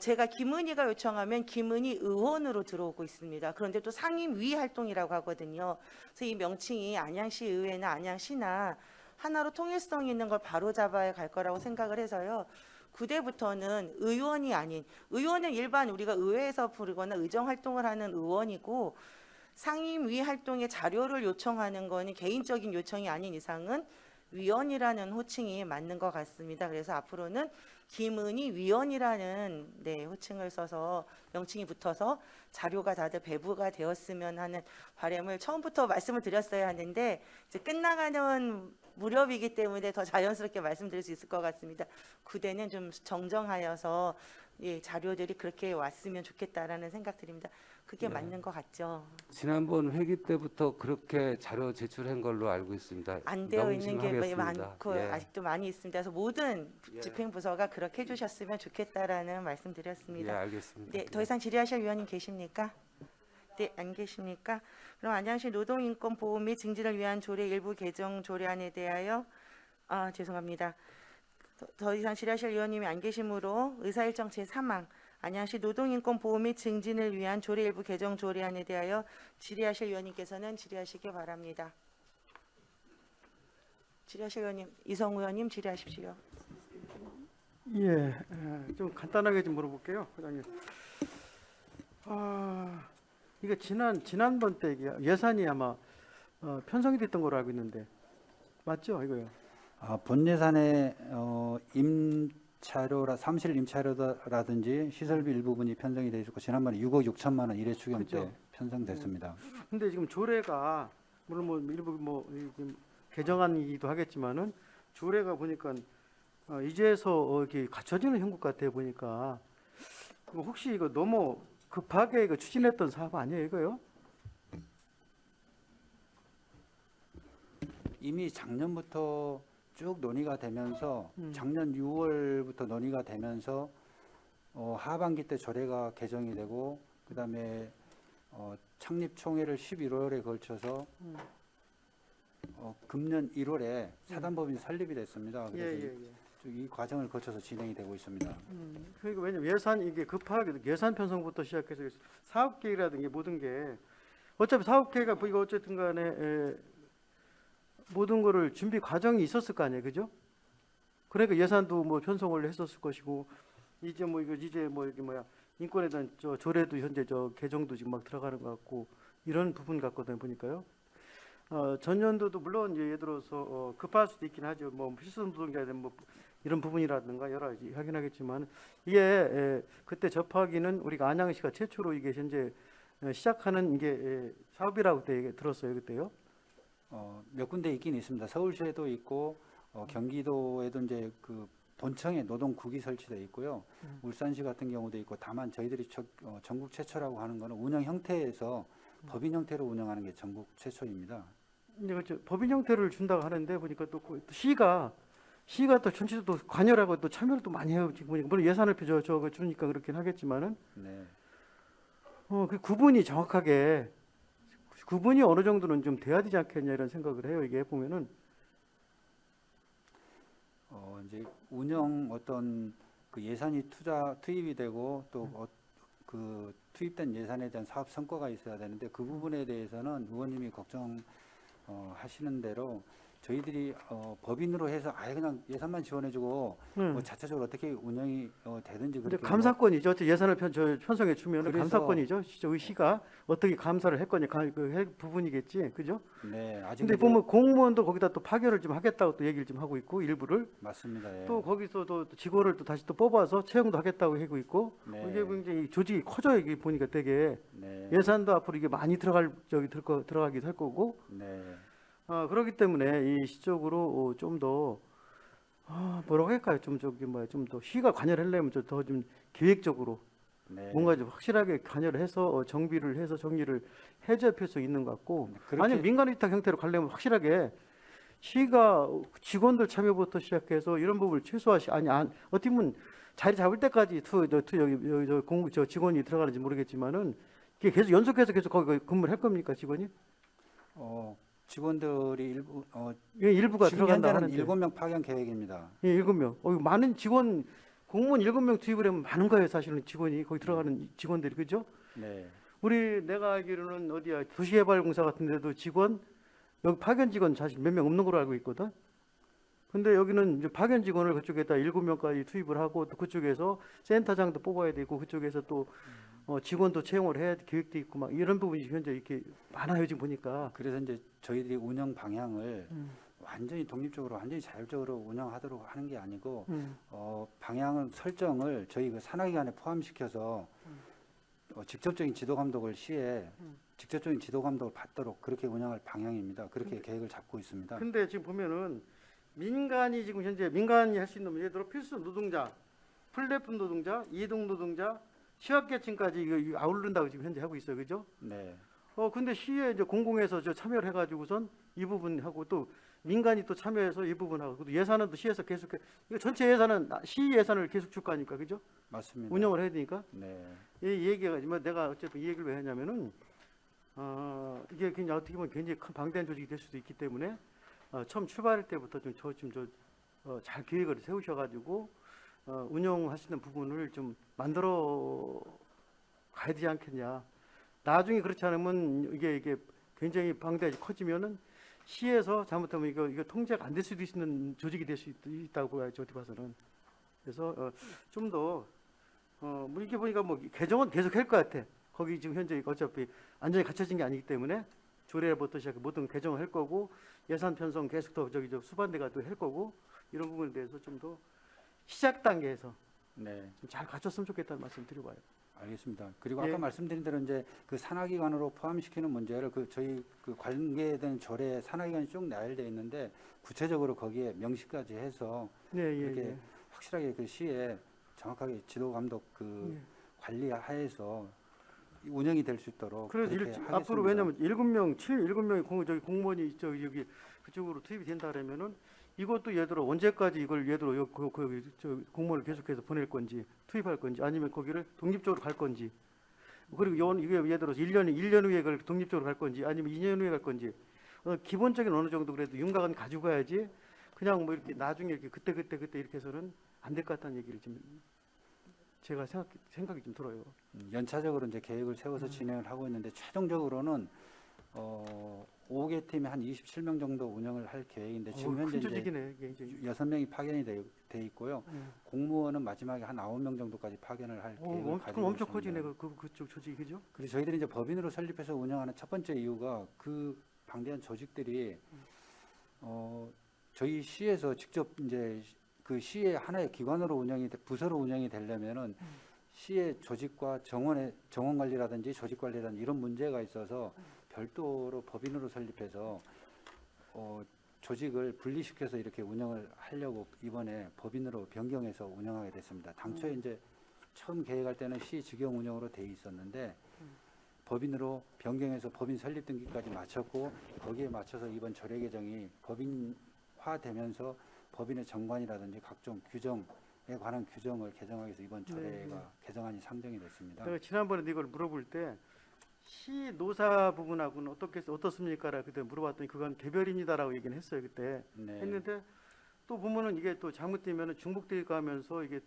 제가 김은희가 요청하면 김은희 의원으로 들어오고 있습니다. 그런데 또 상임위 활동이라고 하거든요. 그래서 이 명칭이 안양시 의회나 안양시나 하나로 통일성 있는 걸 바로잡아야 갈 거라고 생각을 해서요. 9대부터는 의원이 아닌, 의원은 일반 우리가 의회에서 부르거나 의정 활동을 하는 의원이고 상임위 활동에 자료를 요청하는 거는 개인적인 요청이 아닌 이상은 위원이라는 호칭이 맞는 것 같습니다. 그래서 앞으로는 김은희 위원이라는 호칭을 써서 명칭이 붙어서 자료가 다들 배부가 되었으면 하는 바람을 처음부터 말씀을 드렸어야 하는데 이제 끝나가는 무렵이기 때문에 더 자연스럽게 말씀드릴 수 있을 것 같습니다. 9대는 좀 정정하여서 자료들이 그렇게 왔으면 좋겠다라는 생각 드립니다. 그게 맞는 것 같죠? 지난번 회기 때부터 그렇게 자료 제출한 걸로 알고 있습니다. 안 되어 있는 게 명심하겠습니다. 많고 예. 아직도 많이 있습니다. 그래서 모든 예. 집행부서가 그렇게 해주셨으면 좋겠다라는 예, 말씀드렸습니다. 알겠습니다. 네, 더 이상 질의하실 위원님 계십니까? 네, 안 계십니까? 그럼 안양시 노동인권보호 및 증진을 위한 조례 일부 개정 조례안에 대하여 죄송합니다. 더 이상 질의하실 의원님이 안 계시므로 의사일정 제3항 안양시 노동인권보호 및 증진을 위한 조례 일부 개정 조례안에 대하여 질의하실 의원님께서는 질의하시기 바랍니다. 질의하실 의원님, 이성우 의원님 질의하십시오. 예, 좀 간단하게 좀 물어볼게요, 회장님. 이게 지난번 때 이게 예산이 아마 편성이 됐던 걸로 알고 있는데 맞죠, 이거요? 본 예산에 임차료라 사무실 임차료라든지 시설비 일부분이 편성이 돼 있었고 지난번에 6억 6천만 원 1회 추경 때 그죠. 편성됐습니다. 근데 지금 조례가 물론 뭐 일부 개정안이기도 하겠지만은 조례가 보니까 이제서 이렇게 갖춰지는 형국 같아 보니까 혹시 이거 너무 급하게 이거 추진했던 사업 아니에요, 이거요? 이미 작년부터 쭉 논의가 되면서 작년 6월부터 논의가 되면서 하반기 때 조례가 개정이 되고 그다음에 창립 총회를 11월에 걸쳐서 금년 1월에 사단법인이 설립이 됐습니다. 그래서 이 과정을 거쳐서 진행이 되고 있습니다. 그러니까 왜냐면 예산 이게 급하게 예산 편성부터 시작해서 사업 계획이라든지 모든 게 어차피 사업 계획가 이거 어쨌든 간에 모든 거를 준비 과정이 있었을 거 아니에요, 그죠? 그러니까 예산도 뭐 편성을 했었을 것이고 이제 이게 인권에 대한 조례도 현재 개정도 지금 막 들어가는 것 같고 이런 부분 같거든요, 보니까요. 전년도도 물론 예를 들어서 급할 수도 있긴 하죠. 뭐 필수 노동자에 대한 뭐 이런 부분이라든가 여러 가지 하긴 하겠지만 이게 그때 접하기는 우리가 안양시가 최초로 이게 현재 시작하는 이게 사업이라고 그때 들었어요, 그때요. 몇 군데 있긴 있습니다. 서울시에도 있고 경기도에도 이제 그 본청에 노동국이 설치되어 있고요. 울산시 같은 경우도 있고 다만 저희들이 전국 최초라고 하는 거는 운영 형태에서 법인 형태로 운영하는 게 전국 최초입니다. 근데 그렇죠. 법인 형태를 준다고 하는데 보니까 또 시가 또 전체도 또 관여라고 또 참여를 또 많이 해요. 지금 보니까 물론 예산을 주니까 그렇긴 하겠지만은 네. 그 구분이 정확하게 구분이 어느 정도는 좀 돼야 되지 않겠냐 이런 생각을 해요. 이게 보면은 이제 운영 어떤 그 예산이 투입이 되고 또 그 투입된 예산에 대한 사업 성과가 있어야 되는데 그 부분에 대해서는 의원님이 걱정하시는 대로 저희들이 법인으로 해서 아예 그냥 예산만 지원해주고 뭐 자체적으로 어떻게 운영이 되든지 근데 그렇게 감사권이죠. 어째 예산을 편성해 주면 그래서- 감사권이죠. 저희 시가 어떻게 감사를 할 거냐 그 부분이겠지, 그죠? 네 아직 근데 이제 보면 공무원도 거기다 또 파견을 좀 하겠다고 또 얘기를 좀 하고 있고 일부를 맞습니다. 예. 또 거기서 또 직원을 또 다시 또 뽑아서 채용도 하겠다고 하고 있고 네. 이게 굉장히 조직이 커져요. 이게 보니까 되게 네. 예산도 앞으로 이게 많이 들어가기도 할 거고 네. 그렇기 때문에 이 시적으로 좀 더 뭐라고 할까요? 좀 더 시가 관여를 하려면 더 좀 계획적으로 네. 뭔가 좀 확실하게 관여를 해서 정비를 해서 정리를 해줘야 필수 있는 것 같고 그렇게- 아니면 민간 위탁 형태로 가려면 확실하게 시가 직원들 참여부터 시작해서 이런 부분을 어떻게 보면 자리 잡을 때까지 직원이 들어가는지 모르겠지만은 이게 계속 연속해서 계속 거기 근무를 할 겁니까 직원이? 직원들이 일부가 지금 들어간다 현재는 하는데 7명 파견 계획입니다. 예, 7명. 많은 직원 공무원 7명 투입을 하면 많은 거예요. 사실은 직원이 거기 들어가는 직원들이 그죠? 네. 내가 알기로는 어디야 도시개발공사 같은 데도 직원 여기 파견 직원 사실 몇 명 없는 걸로 알고 있거든. 근데 여기는 이제 파견 직원을 그쪽에다 7명까지 투입을 하고 또 그쪽에서 센터장도 뽑아야 되고 그쪽에서 또 직원도 채용을 해야 계획도 있고 막 이런 부분이 현재 이렇게 많아요 지금 보니까. 그래서 이제 저희들이 운영 방향을 완전히 독립적으로 완전히 자율적으로 운영하도록 하는 게 아니고 방향을 설정을 저희 그 산하기관에 포함시켜서 직접적인 지도 감독을 시에 직접적인 지도 감독을 받도록 그렇게 운영할 방향입니다. 그렇게 계획을 잡고 있습니다. 근데 지금 보면은 민간이 지금 현재 민간이 할 수 있는 예를 들어 필수 노동자, 플랫폼 노동자, 이동 노동자, 취약계층까지 이거 아우른다고 지금 현재 하고 있어요, 그죠? 네. 근데 시에 이제 공공에서 참여를 해가지고선 이 부분 하고 또 민간이 또 참여해서 이 부분 하고 또 예산은 또 시에서 계속 이거 전체 예산은 시 예산을 계속 줄 거 아닙니까, 그죠? 맞습니다. 운영을 해야 되니까. 네. 이 얘기가 내가 어쨌든 이 얘기를 왜 했냐면은 이게 그냥 어떻게 보면 굉장히 큰 방대한 조직이 될 수도 있기 때문에 처음 출발할 때부터 잘 계획을 세우셔가지고 운영하시는 부분을 좀 만들어 가야 되지 않겠냐. 나중에 그렇지 않으면 이게 굉장히 방대하게 커지면은 시에서 잘못하면 이거 통제가 안 될 수도 있는 조직이 될 수 있다고 해야죠. 어디 봐서는. 그래서 좀 더 뭐 이렇게 보니까 뭐 개정은 계속 할 것 같아. 거기 지금 현재 어차피 안전이 갖춰진 게 아니기 때문에 조례부터 시작해 모든 개정을 할 거고 예산 편성 계속 더 저 수반대가 또 할 거고 이런 부분에 대해서 좀 더 시작 단계에서 네. 좀 잘 갖췄으면 좋겠다는 말씀 드려봐요. 알겠습니다. 그리고 예. 아까 말씀드린 대로 이제 그 산하기관으로 포함시키는 문제를 저희 그 관계된 조례 산하기관이 쭉 나열되어 있는데 구체적으로 거기에 명시까지 해서 네, 예, 이렇게 예. 확실하게 그 시에 정확하게 지도 감독 그 관리 하에서 운영이 될 수 있도록 그래서 그렇게 앞으로 하겠습니다. 왜냐면 7명의 공무원이 저기 그쪽으로 투입이 된다 그러면은 이것도 예를 들어 언제까지 이걸 예를 들어 저 공무원을 계속해서 보낼 건지 투입할 건지 아니면 거기를 독립적으로 갈 건지 그리고 이게 예를 들어서 1년 후에 그걸 독립적으로 갈 건지 아니면 2년 후에 갈 건지 기본적인 어느 정도 그래도 윤곽은 가지고 가야지 그냥 뭐 이렇게 나중에 이렇게 그때 이렇게 해서는 안 될 것 같다는 얘기를 좀 제가 생각이 좀 들어요. 연차적으로 이제 계획을 세워서 진행을 하고 있는데 최종적으로는 5개 팀에 한 27명 정도 운영을 할 계획인데 지금 현재 큰 이제 조직이네. 이게. 6명이 파견이 돼 있고요. 공무원은 마지막에 한 9명 정도까지 파견을 할 계획을 그럼 가지고 엄청 있습니다. 커지네. 그쪽 조직이 그죠? 그리고 저희들이 이제 법인으로 설립해서 운영하는 첫 번째 이유가 그 방대한 조직들이 저희 시에서 직접 이제 그 시의 하나의 기관으로 부서로 운영이 되려면은 시의 조직과 정원 관리라든지 조직 관리라든지 이런 문제가 있어서 별도로 법인으로 설립해서 조직을 분리시켜서 이렇게 운영을 하려고 이번에 법인으로 변경해서 운영하게 됐습니다. 당초에 이제 처음 계획할 때는 시 직영 운영으로 돼 있었는데 법인으로 변경해서 법인 설립 등기까지 마쳤고 거기에 맞춰서 이번 조례 개정이 법인화되면서 법인의 정관이라든지 각종 규정에 관한 규정을 개정하기 위해서 이번 조례가 개정안이 상정이 됐습니다. 내가 지난번에 이걸 물어볼 때 시 노사 부분하고는 어떻습니까라 그때 물어봤더니 그건 개별입니다라고 얘기는 했어요 그때. 네. 했는데 또 보면은 이게 또 잘못되면은 중복될까 하면서 이게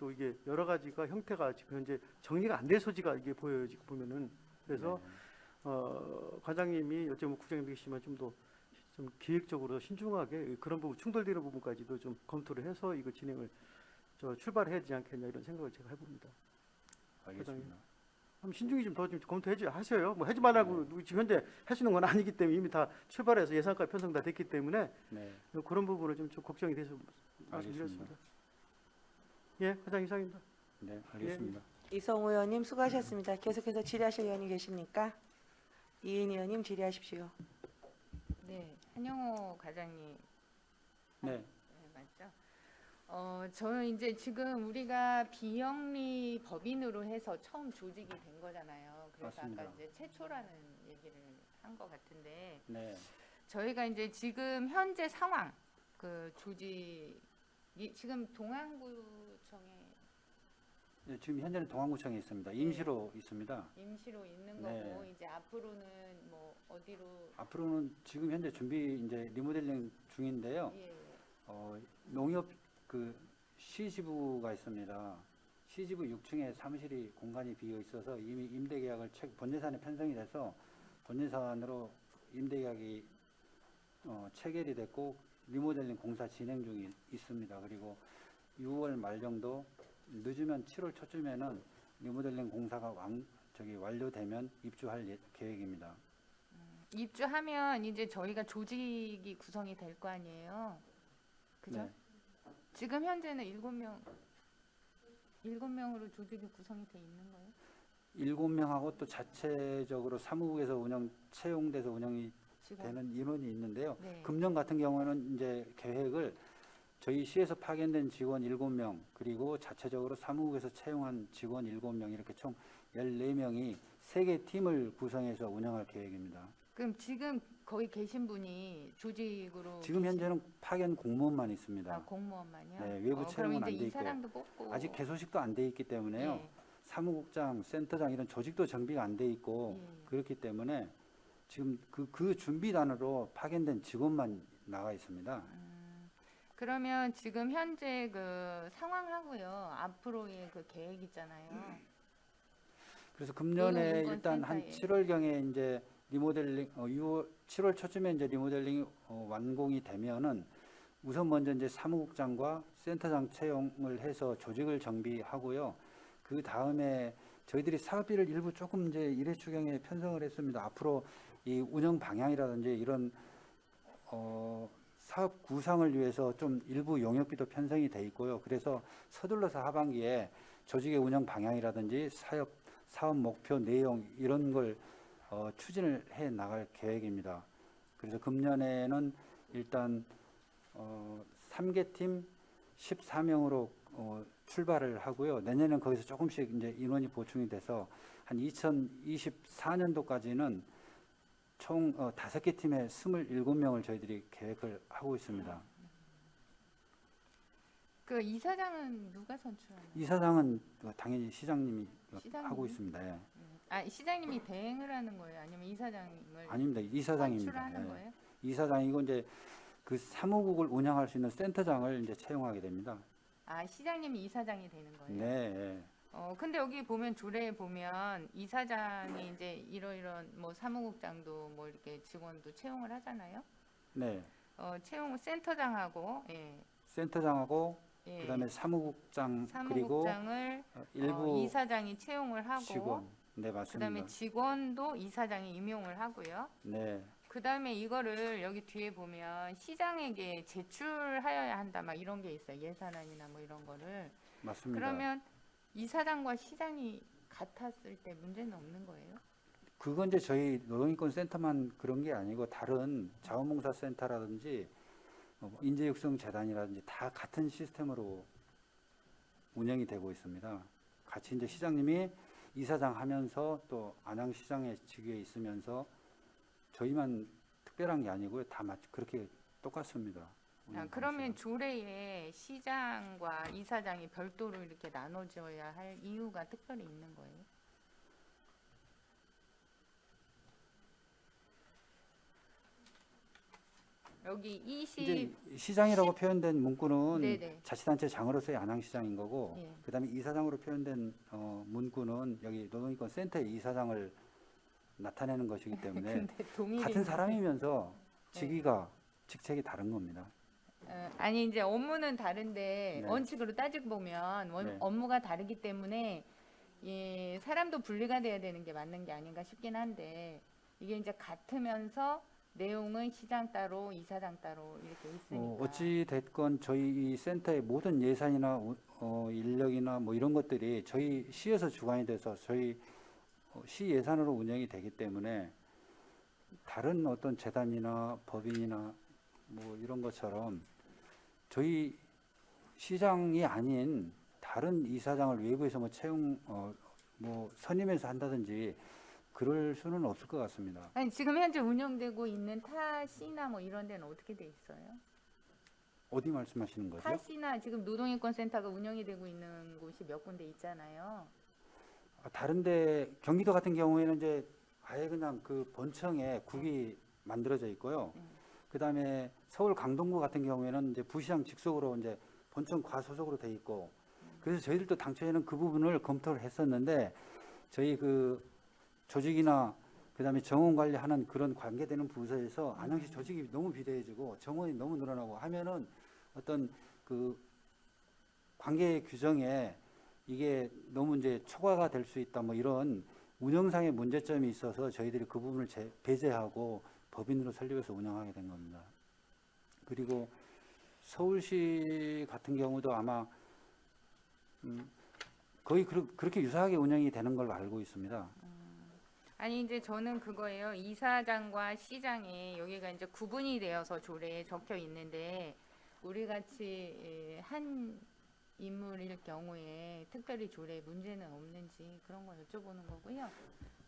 여러 가지가 형태가 지금 현재 정리가 안 될 소지가 이게 보여요 지금 보면은. 그래서 과장님이 어째 뭐 국장님 계시지만 좀 기획적으로 신중하게 그런 부분 충돌되는 부분까지도 좀 검토를 해서 이거 진행을 출발해야 되지 않겠냐 이런 생각을 제가 해봅니다. 알겠습니다. 그럼 신중히 좀 더 좀 검토해 하셔요. 뭐 하지 말라고 지금 현재 할 수 있는 건 아니기 때문에 이미 다 출발해서 예산까지 편성 다 됐기 때문에 네. 그런 부분을 좀 걱정이 돼서 말씀드렸습니다. 예, 과장 이상입니다. 네, 알겠습니다. 이성우 의원님 수고하셨습니다. 계속해서 질의하실 의원님 계십니까? 이은희 의원님 질의하십시오. 네, 한영호 과장님. 네. 네, 맞죠? 저는 이제 지금 우리가 비영리 법인으로 해서 처음 조직이 된 거잖아요. 그래서 맞습니다. 아까 이제 최초라는 얘기를 한 것 같은데 네. 저희가 이제 지금 현재 상황 그 조직이 지금 동안구청에 네, 지금 현재는 동안구청에 있습니다. 임시로 있습니다. 임시로 있는 네. 거고 이제 앞으로는 뭐 어디로 앞으로는 지금 현재 준비 이제 리모델링 중인데요. 예, 농협 그 시지부가 있습니다. 시지부 6층에 사무실이 공간이 비어 있어서 이미 임대 계약을 본예산에 편성이 돼서 본예산으로 임대 계약이 체결이 됐고 리모델링 공사 진행 중에 있습니다. 그리고 6월 말 정도 늦으면 7월 초쯤에는 리모델링 공사가 완료되면 입주할 계획입니다. 입주하면 이제 저희가 조직이 구성이 될 거 아니에요. 그죠? 네. 지금 현재는 7명으로 조직이 구성이 돼 있는 거예요? 7명하고 또 자체적으로 사무국에서 채용돼서 운영이 지금 되는 인원이 있는데요. 네. 금년 같은 경우에는 이제 계획을 저희 시에서 파견된 직원 7명 그리고 자체적으로 사무국에서 채용한 직원 7명 이렇게 총 14명이 3개 팀을 구성해서 운영할 계획입니다. 그럼 지금 거기 계신 분이 조직으로 지금 현재는 파견 공무원만 있습니다. 공무원만요? 네, 외부 채용은 그럼 안 이제 돼 이사람도 뽑고 아직 개소식도 안 돼 있기 때문에요. 예. 사무국장, 센터장 이런 조직도 정비가 안 돼 있고 예. 그렇기 때문에 지금 그 준비단으로 파견된 직원만 나가 있습니다. 그러면 지금 현재 그 상황하고요. 앞으로의 그 계획 있잖아요. 그래서 금년에 노동인권 일단 한 센터에. 7월경에 이제 리모델링 7월 초쯤에 이제 리모델링이 완공이 되면은 우선 먼저 이제 사무국장과 센터장 채용을 해서 조직을 정비하고요. 그 다음에 저희들이 사업비를 일부 조금 이제 일회 추경에 편성을 했습니다. 앞으로 이 운영 방향이라든지 이런 사업 구상을 위해서 좀 일부 용역비도 편성이 돼 있고요. 그래서 서둘러서 하반기에 조직의 운영 방향이라든지 사업 목표 내용 이런 걸 추진을 해 나갈 계획입니다. 그래서 금년에는 일단 3개 팀 14명으로 출발을 하고요. 내년에는 거기서 조금씩 이제 인원이 보충이 돼서 한 2024년도까지는 총 5개 팀에 27명을 저희들이 계획을 하고 있습니다. 그 이사장은 누가 선출하나요? 이사장은 당연히 시장님이 시장님이? 하고 있습니다. 예. 아, 시장님이 대행을 하는 거예요? 아니면 이사장을 아닙니다. 이사장입니다. 선출하는 예. 거예요? 이사장이고 이제 그 사무국을 운영할 수 있는 센터장을 이제 채용하게 됩니다. 아, 시장님이 이사장이 되는 거예요? 네. 근데 여기 보면 조례에 보면 이사장이 이제 이런 뭐 사무국장도 뭐 이렇게 직원도 채용을 하잖아요. 네. 채용 센터장하고 센터장하고 예, 그다음에 사무국장 그리고 사무국장을 일부 이사장이 채용을 하고 직원. 네, 맞습니다. 그다음에 직원도 이사장이 임용을 하고요. 네. 그다음에 이거를 여기 뒤에 보면 시장에게 제출하여야 한다 막 이런 게 있어요. 예산안이나 뭐 이런 거를. 맞습니다. 그러면 이사장과 시장이 같았을 때 문제는 없는 거예요? 그건 이제 저희 노동인권센터만 그런 게 아니고 다른 자원봉사센터라든지 인재육성재단이라든지 다 같은 시스템으로 운영이 되고 있습니다. 같이 이제 시장님이 이사장 하면서 또 안양시장의 직위에 있으면서 저희만 특별한 게 아니고요. 다 그렇게 똑같습니다. 그러면 조례에 시장과 이사장이 별도로 이렇게 나눠져야 할 이유가 특별히 있는 거예요? 여기 이제 시장이라고 표현된 문구는 네네. 자치단체 장으로서의 안양시장인 거고 예. 그다음에 이사장으로 표현된 문구는 여기 노동인권 센터의 이사장을 나타내는 것이기 때문에 근데 동일이 같은 사람이면서 직위가 직책이 다른 겁니다. 아니 이제 업무는 다른데 네. 원칙으로 따지고 보면 네. 업무가 다르기 때문에 사람도 분리가 돼야 되는 게 맞는 게 아닌가 싶긴 한데 이게 이제 같으면서 내용은 시장 따로 이사장 따로 이렇게 있으니까 어찌 됐건 저희 이 센터의 모든 예산이나 인력이나 뭐 이런 것들이 저희 시에서 주관이 돼서 저희 시 예산으로 운영이 되기 때문에 다른 어떤 재단이나 법인이나 뭐 이런 것처럼 저희 시장이 아닌 다른 이사장을 외부에서 뭐 채용 뭐 선임해서 한다든지 그럴 수는 없을 것 같습니다. 아니 지금 현재 운영되고 있는 타시나 뭐 이런 데는 어떻게 돼 있어요? 어디 말씀하시는 거죠? 타시나 지금 노동인권센터가 운영이 되고 있는 곳이 몇 군데 있잖아요. 다른데 경기도 같은 경우에는 이제 아예 그냥 그 본청에 국이 만들어져 있고요. 그다음에 서울 강동구 같은 경우에는 이제 부시장 직속으로 이제 본청 과소속으로 돼 있고 그래서 저희들도 당초에는 그 부분을 검토를 했었는데 저희 그 조직이나 그다음에 정원 관리하는 그런 관계되는 부서에서 안양시 조직이 너무 비대해지고 정원이 너무 늘어나고 하면은 어떤 그 관계 규정에 이게 너무 이제 초과가 될 수 있다 뭐 이런 운영상의 문제점이 있어서 저희들이 그 부분을 배제하고 법인으로 설립해서 운영하게 된 겁니다. 그리고 서울시 같은 경우도 아마 거의 그렇게 유사하게 운영이 되는 걸로 알고 있습니다. 아니 이제 저는 그거예요. 이사장과 시장이 여기가 이제 구분이 되어서 조례에 적혀 있는데 우리 같이 한 인물일 경우에 특별히 조례에 문제는 없는지 그런 걸 여쭤보는 거고요.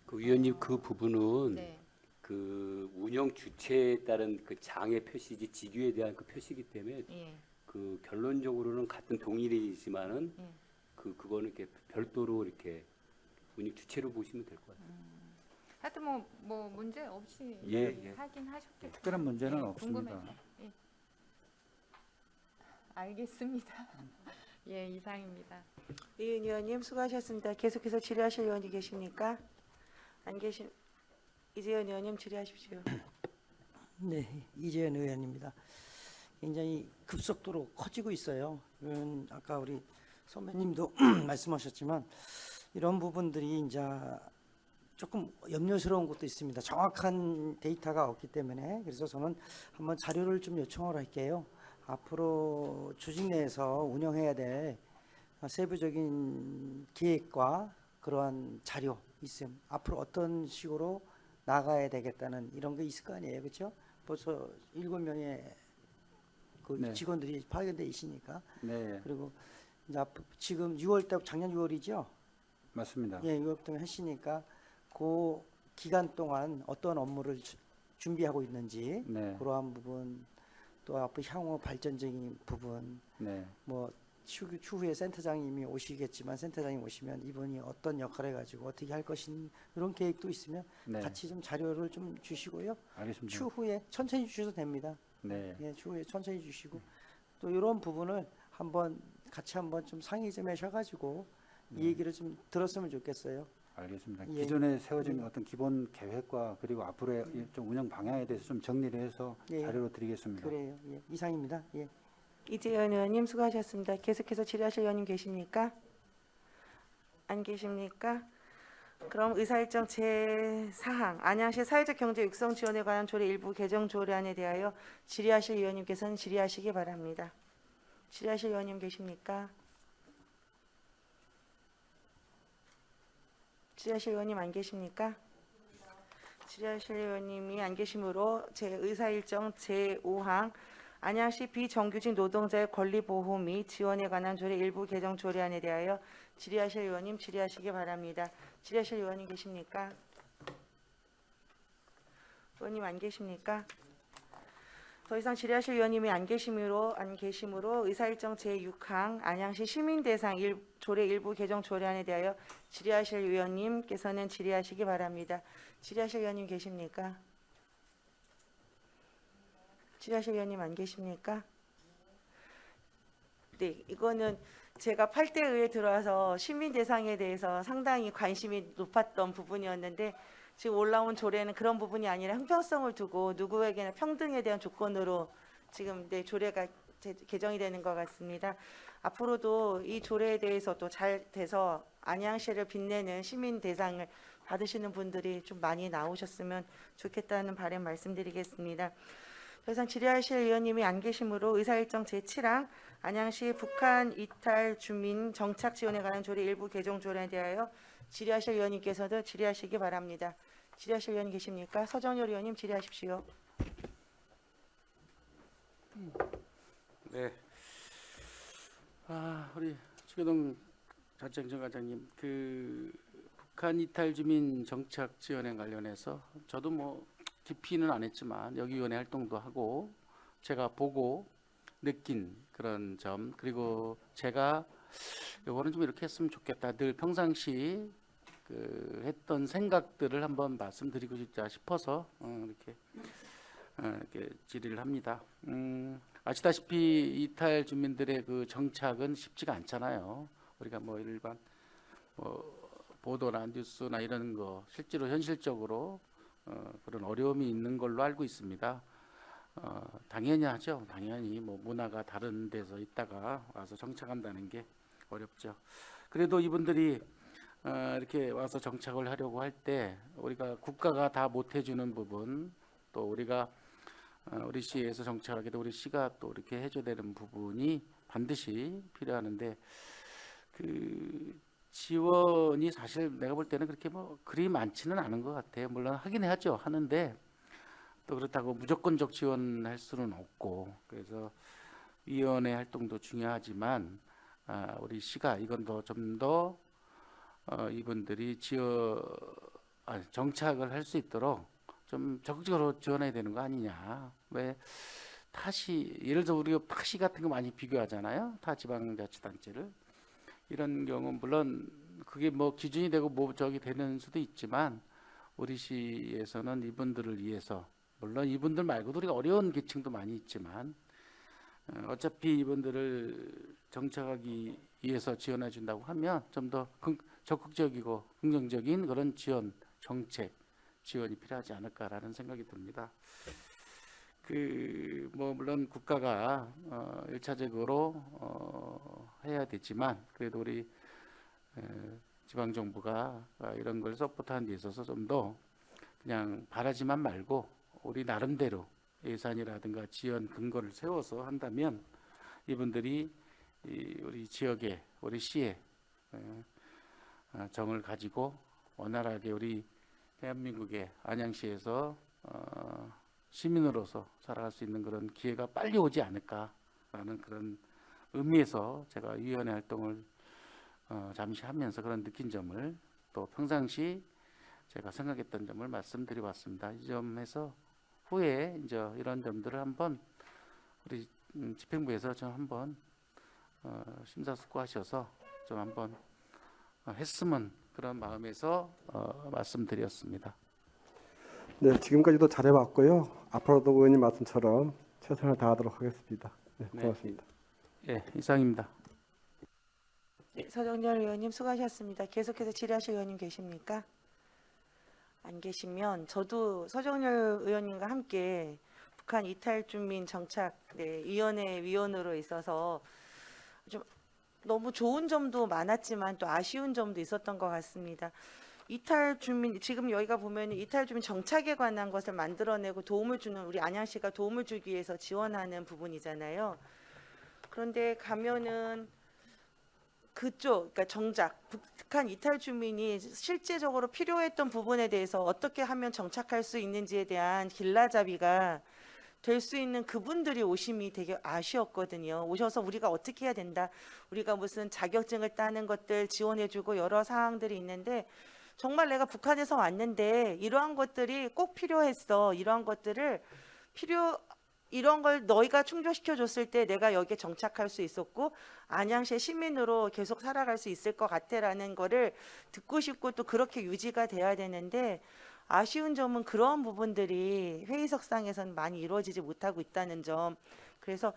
그 위원님 그 부분은 네. 그 운영 주체에 따른 그 장의 표시지 직위에 대한 그 표시이기 때문에 예. 그 결론적으로는 같은 동일이지만은 예. 그거는 이렇게 별도로 이렇게 운영 주체로 보시면 될 것 같아요. 하여튼 뭐 문제 없이 예, 예. 하긴 하셨겠죠. 특별한 문제는 예, 없습니다. 궁금해서. 예. 알겠습니다. 예, 이상입니다. 이은 의원님 수고하셨습니다. 계속해서 질의하실 의원이 계십니까? 안 계신 이재현 의원님 질의하십시오. 네, 이재현 의원입니다. 굉장히 급속도로 커지고 있어요. 아까 우리 선배님도 말씀하셨지만 이런 부분들이 이제 조금 염려스러운 것도 있습니다. 정확한 데이터가 없기 때문에. 그래서 저는 한번 자료를 좀 요청을 할게요. 앞으로 조직 내에서 운영해야 될 세부적인 계획과 그러한 자료 있음. 앞으로 어떤 식으로 나가야 되겠다는 이런 게 있을 거 아니에요, 그렇죠? 벌써 7명의 그 네. 직원들이 파견돼 있으니까. 네, 그리고 이제 지금 6월달 작년 6월이죠. 맞습니다. 예, 6월달 하시니까 그 기간 동안 어떤 업무를 준비하고 있는지 네, 그러한 부분, 또 앞으로 향후 발전적인 부분, 네, 뭐 추후에 센터장님이 오시겠지만 센터장님 오시면 이분이 어떤 역할을 가지고 어떻게 할 것인 이런 계획도 있으면 네. 같이 좀 자료를 좀 주시고요. 알겠습니다. 추후에 천천히 주셔도 됩니다. 네, 예, 추후에 천천히 주시고 또 이런 부분을 한번 같이 한번 좀 상의 좀 하셔가지고 이 얘기를 좀 들었으면 좋겠어요. 알겠습니다. 예. 기존에 세워진 어떤 기본 계획과 그리고 앞으로의 좀 운영 방향에 대해서 좀 정리를 해서 예. 자료로 드리겠습니다. 그래요. 예, 이상입니다. 예. 이재현 의원님 수고하셨습니다. 계속해서 질의하실 의원님 계십니까? 안 계십니까? 그럼 의사일정 제4항 안양시 사회적 경제 육성 지원에 관한 조례 일부 개정 조례안에 대하여 질의하실 의원님께서는 질의하시기 바랍니다. 질의하실 의원님 계십니까? 질의하실 의원님 안 계십니까? 질의하실 의원님이 안 계시므로 제 의사일정 제5항 안양시 비정규직 노동자의 권리 보호 및 지원에 관한 조례 일부 개정 조례안에 대하여 질의하실 의원님 질의하시기 바랍니다. 질의하실 의원님 계십니까? 의원님 안 계십니까? 더 이상 질의하실 의원님이 안 계시므로 의사일정 제6항 안양시 시민 대상 조례 일부 개정 조례안에 대하여 질의하실 의원님께서는 질의하시기 바랍니다. 질의하실 의원님 계십니까? 질의하실 의원님 안 계십니까? 네, 이거는 제가 8대 의회에 들어와서 시민 대상에 대해서 상당히 관심이 높았던 부분이었는데 지금 올라온 조례는 그런 부분이 아니라 형평성을 두고 누구에게나 평등에 대한 조건으로 지금 조례가 개정이 되는 것 같습니다. 앞으로도 이 조례에 대해서도 잘 돼서 안양시를 빛내는 시민 대상을 받으시는 분들이 좀 많이 나오셨으면 좋겠다는 바람 말씀드리겠습니다. 더 이상 질의하실 의원님이 안 계시므로 의사일정 제7항 안양시 북한 이탈 주민 정착 지원에 관한 조례 일부 개정 조례에 대하여 질의하실 의원님께서도 질의하시기 바랍니다. 질의하실 의원님 계십니까? 서정열 의원님 질의하십시오. 네, 우리 최기동 자치행정과장님, 그 북한 이탈 주민 정착 지원에 관련해서 저도 뭐 깊이는 안 했지만 여기 위원회 활동도 하고 제가 보고 느낀 그런 점, 그리고 제가 이거는 좀 이렇게 했으면 좋겠다 늘 평상시 그 했던 생각들을 한번 말씀드리고 싶다 싶어서 이렇게 질의를 합니다. 아시다시피 이탈 주민들의 그 정착은 쉽지가 않잖아요. 우리가 뭐 일반 보도나 뉴스나 이런 거 실제로 현실적으로 그런 어려움이 있는 걸로 알고 있습니다. 당연히 하죠. 당연히 뭐 문화가 다른 데서 있다가 와서 정착한다는 게 어렵죠. 그래도 이분들이 이렇게 와서 정착을 하려고 할 때 우리가 국가가 다 못 해주는 부분, 또 우리가 우리 시에서 정착하게 도 우리 시가 또 이렇게 해줘야 되는 부분이 반드시 필요하는데 그 지원이 사실 내가 볼 때는 그렇게 뭐 그리 많지는 않은 것 같아요. 물론 하긴 해야죠. 하는데 또 그렇다고 무조건적 지원할 수는 없고, 그래서 위원회 활동도 중요하지만 우리 시가 이건 좀 더 이분들이 정착을 할 수 있도록 좀 적극적으로 지원해야 되는 거 아니냐. 왜 타시, 예를 들어 우리가 타시 같은 거 많이 비교하잖아요. 타 지방자치단체를. 이런 경우 물론 그게 뭐 기준이 되고 뭐 저기 되는 수도 있지만 우리 시에서는 이분들을 위해서, 물론 이분들 말고도 우리가 어려운 계층도 많이 있지만 어차피 이분들을 정착하기 위해서 지원해 준다고 하면 좀 더 적극적이고 긍정적인 그런 지원, 정책 지원이 필요하지 않을까라는 생각이 듭니다. 뭐 물론 국가가 1차적으로 해야 되지만 그래도 우리 지방 정부가 이런 걸 서포트하는 데 있어서 좀 더 그냥 바라지만 말고 우리 나름대로 예산이라든가 지원 근거를 세워서 한다면 이분들이 우리 지역에 우리 시에 정을 가지고 원활하게 우리 대한민국의 안양시에서 시민으로서 살아갈 수 있는 그런 기회가 빨리 오지 않을까라는 그런 의미에서 제가 위원회 활동을 잠시 하면서 그런 느낀 점을 또 평상시 제가 생각했던 점을 말씀드려봤습니다. 이 점에서 후에 이제 이런 점들을 한번 우리 집행부에서 좀 한번 심사숙고하셔서 좀 한번 했으면 그런 마음에서 말씀드렸습니다. 네, 지금까지도 잘해왔고요. 앞으로도 의원님 말씀처럼 최선을 다하도록 하겠습니다. 네, 고맙습니다. 네, 이상입니다. 네, 서정열 의원님 수고하셨습니다. 계속해서 질의하실 의원님 계십니까? 안 계시면 저도 서정열 의원님과 함께 북한 이탈 주민 정착 위원회 위원으로 있어서 좀 너무 좋은 점도 많았지만 또 아쉬운 점도 있었던 것 같습니다. 이탈 주민 지금 여기가 보면 이탈 주민 정착에 관한 것을 만들어내고 도움을 주는 우리 안양시가 도움을 주기 위해서 지원하는 부분이잖아요. 그런데 가면은 그쪽 그러니까 정작 북한 이탈 주민이 실제적으로 필요했던 부분에 대해서 어떻게 하면 정착할 수 있는지에 대한 길라잡이가 될 수 있는 그분들이 오심이 되게 아쉬웠거든요. 오셔서 우리가 어떻게 해야 된다. 우리가 무슨 자격증을 따는 것들 지원해주고 여러 사항들이 있는데 정말 내가 북한에서 왔는데 이러한 것들이 꼭 필요했어. 이러한 것들을 이런 걸 너희가 충족시켜 줬을 때 내가 여기에 정착할 수 있었고 안양시의 시민으로 계속 살아갈 수 있을 것 같아라는 거를 듣고 싶고 또 그렇게 유지가 돼야 되는데 아쉬운 점은 그런 부분들이 회의석상에서는 많이 이루어지지 못하고 있다는 점. 그래서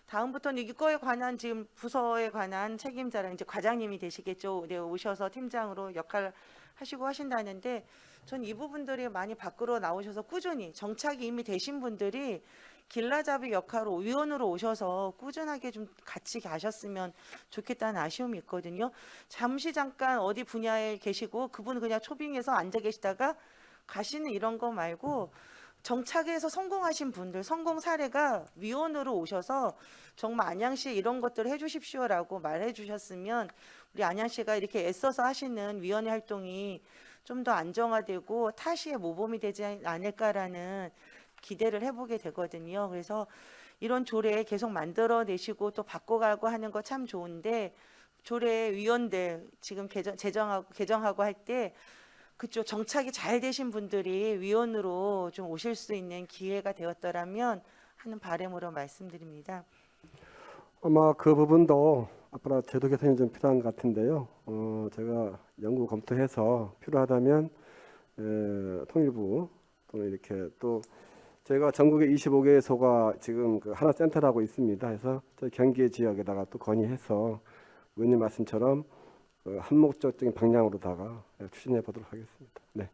다음부터는 이거에 관한 지금 부서에 관한 책임자랑 이제 과장님이 되시겠죠. 네, 오셔서 팀장으로 역할을 하시고 하신다는데 전 이 부분들이 많이 밖으로 나오셔서 꾸준히 정착이 이미 되신 분들이 길라잡이 역할로 위원으로 오셔서 꾸준하게 좀 같이 가셨으면 좋겠다는 아쉬움이 있거든요. 잠깐 어디 분야에 계시고 그분 그냥 초빙해서 앉아 계시다가 가시는 이런 거 말고 정착에서 성공하신 분들 성공 사례가 위원으로 오셔서 정말 안양시에 이런 것들을 해주십시오라고 말해 주셨으면 우리 안양시가 이렇게 애써서 하시는 위원회 활동이 좀 더 안정화되고 타시에 모범이 되지 않을까라는 기대를 해보게 되거든요. 그래서 이런 조례 계속 만들어내시고 또 바꿔가고 하는 거 참 좋은데 조례 위원들 지금 개정하고 할 때 그쪽 정착이 잘 되신 분들이 위원으로 좀 오실 수 있는 기회가 되었더라면 하는 바람으로 말씀드립니다. 아마 그 부분도 앞으로 제도 개선이 좀 필요한 것 같은데요. 제가 연구 검토해서 필요하다면 통일부 또는 이렇게 또 저희가 전국에 25개소가 지금 그 하나 센터라고 있습니다. 해서 저희 경기 지역에다가 또 건의해서 의원님 말씀처럼 한목적인 방향으로다가 추진해 보도록 하겠습니다. 네.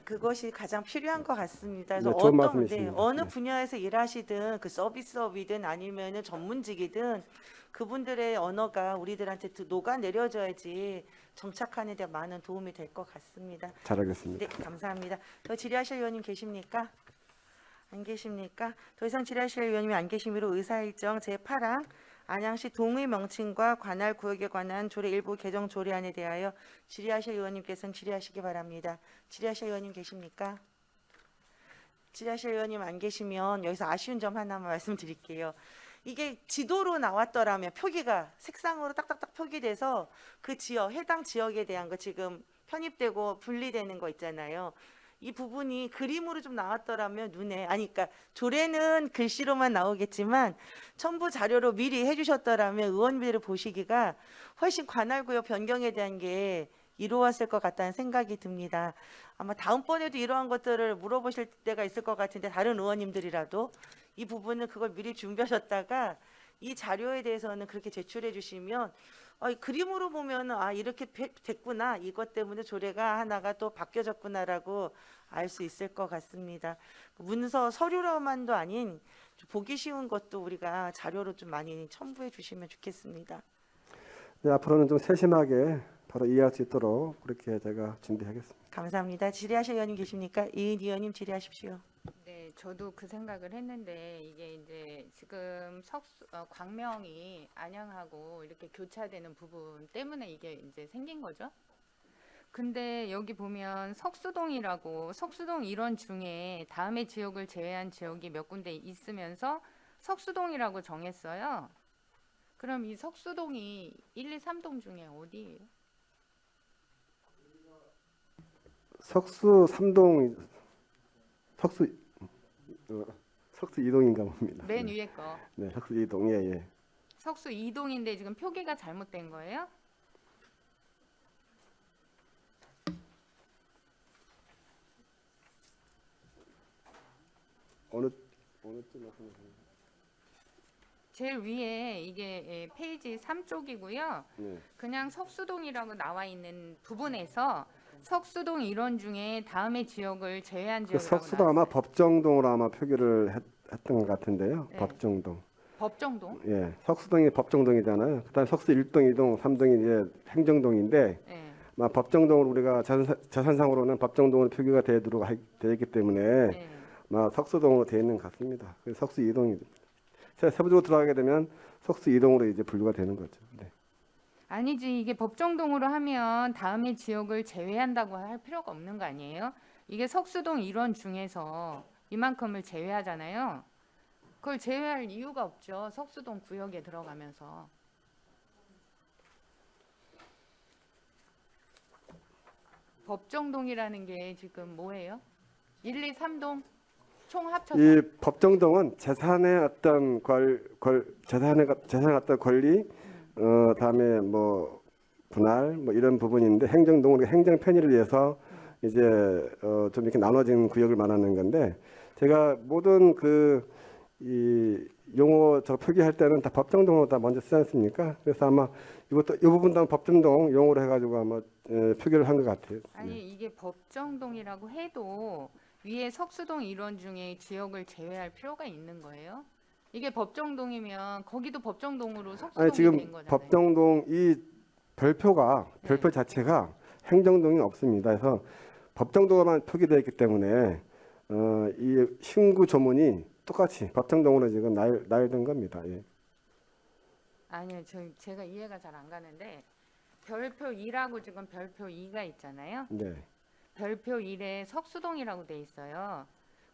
그것이 가장 필요한 것 같습니다. 네, 그래서 좋은 말씀이십니다. 어느 네. 분야에서 일하시든 그 서비스업이든 아니면은 전문직이든 그분들의 언어가 우리들한테 녹아내려져야지 정착하는 데 많은 도움이 될 것 같습니다. 잘하겠습니다. 네, 감사합니다. 더 질의하실 의원님 계십니까? 안 계십니까? 더 이상 질의하실 의원님이 안 계시므로 의사일정 제8항 안양시 동의 명칭과 관할 구역에 관한 조례 일부 개정 조례안에 대하여 질의하실 의원님께서는 질의하시기 바랍니다. 질의하실 의원님 계십니까? 질의하실 의원님 안 계시면 여기서 아쉬운 점 하나만 말씀드릴게요. 이게 지도로 나왔더라면 표기가 색상으로 딱딱딱 표기돼서 그 지역, 해당 지역에 대한 거 지금 편입되고 분리되는 거 있잖아요. 이 부분이 그림으로 좀 나왔더라면 눈에 그러니까 조례는 글씨로만 나오겠지만 첨부 자료로 미리 해주셨더라면 의원들을 보시기가 훨씬 관할구역 변경에 대한 게 이루어졌을 것 같다는 생각이 듭니다. 아마 다음번에도 이러한 것들을 물어보실 때가 있을 것 같은데 다른 의원님들이라도 이 부분은 그걸 미리 준비하셨다가 이 자료에 대해서는 그렇게 제출해 주시면 그림으로 보면 이렇게 됐구나, 이것 때문에 조례가 하나가 또 바뀌어졌구나라고 알 수 있을 것 같습니다. 문서 서류로만도 아닌 좀 보기 쉬운 것도 우리가 자료로 좀 많이 첨부해 주시면 좋겠습니다. 네, 앞으로는 좀 세심하게 바로 이해할 수 있도록 그렇게 제가 준비하겠습니다. 감사합니다. 질의하실 의원님 계십니까? 이은 의원님 질의하십시오. 네, 저도 그 생각을 했는데 이게 이제 지금 광명이 안양하고 이렇게 교차되는 부분 때문에 이게 이제 생긴 거죠. 근데 여기 보면 석수동이라고 석수동 일원 중에 다음의 지역을 제외한 지역이 몇 군데 있으면서 석수동이라고 정했어요. 그럼 이 석수동이 1, 2, 3동 중에 어디예요? 석수 3동 석수 2동인가 봅니다. 맨 위에 거. 네, 석수 2동. 예. 석수 2동인데 지금 표기가 잘못된 거예요? 어느 쪽 말씀하시는 제일 위에 이게 페이지 3쪽이고요. 네. 그냥 석수동이라고 나와 있는 부분에서 석수동 일원 중에 다음의 지역을 제외한 그 지역이라고 석수도 아마 법정동으로 아마 표기를 했던 것 같은데요. 네. 법정동. 법정동? 예, 석수동이 법정동이잖아요. 그다음 석수 1동, 2동, 3동이 이제 행정동인데, 네. 법정동으로 우리가 재산상으로는 법정동으로 표기가 되도록 되어 있기 때문에 네. 석수동으로 되어 있는 것 같습니다. 그래서 석수 2동이 세부적으로 들어가게 되면 석수 2동으로 이제 분류가 되는 거죠. 네. 아니지, 이게 법정동으로 하면 다음의 지역을 제외한다고 할 필요가 없는 거 아니에요? 이게 석수동 일원 중에서 이만큼을 제외하잖아요. 그걸 제외할 이유가 없죠. 석수동 구역에 들어가면서. 법정동이라는 게 지금 뭐예요? 1, 2, 3동 총 합쳐서. 이 법정동은 재산의 어떤 재산의 어떤 권리, 다음에 뭐 분할 뭐 이런 부분인데, 행정동은 행정 편의를 위해서 이제 좀 이렇게 나눠진 구역을 말하는 건데, 제가 모든 이 용어 표기할 때는 다 법정동으로 다 먼저 쓰지 않습니까? 그래서 아마 이것도 이 부분도 법정동 용어로 해가지고 아마 표기를 한 것 같아요. 아니 이게 법정동이라고 해도 위에 석수동 일원 중에 지역을 제외할 필요가 있는 거예요? 이게 법정동이면 거기도 법정동으로 석수동이 아니 지금 된 거잖아요. 법정동 이 별표 자체가 행정동이 없습니다. 그래서 법정동만 표기되어 있기 때문에 이 신구 조문이 똑같이 법정동으로 지금 나열된 겁니다. 예. 아니요, 제가 이해가 잘 안 가는데 별표 2라고 지금 별표 2가 있잖아요. 네. 별표 1에 석수동이라고 돼 있어요.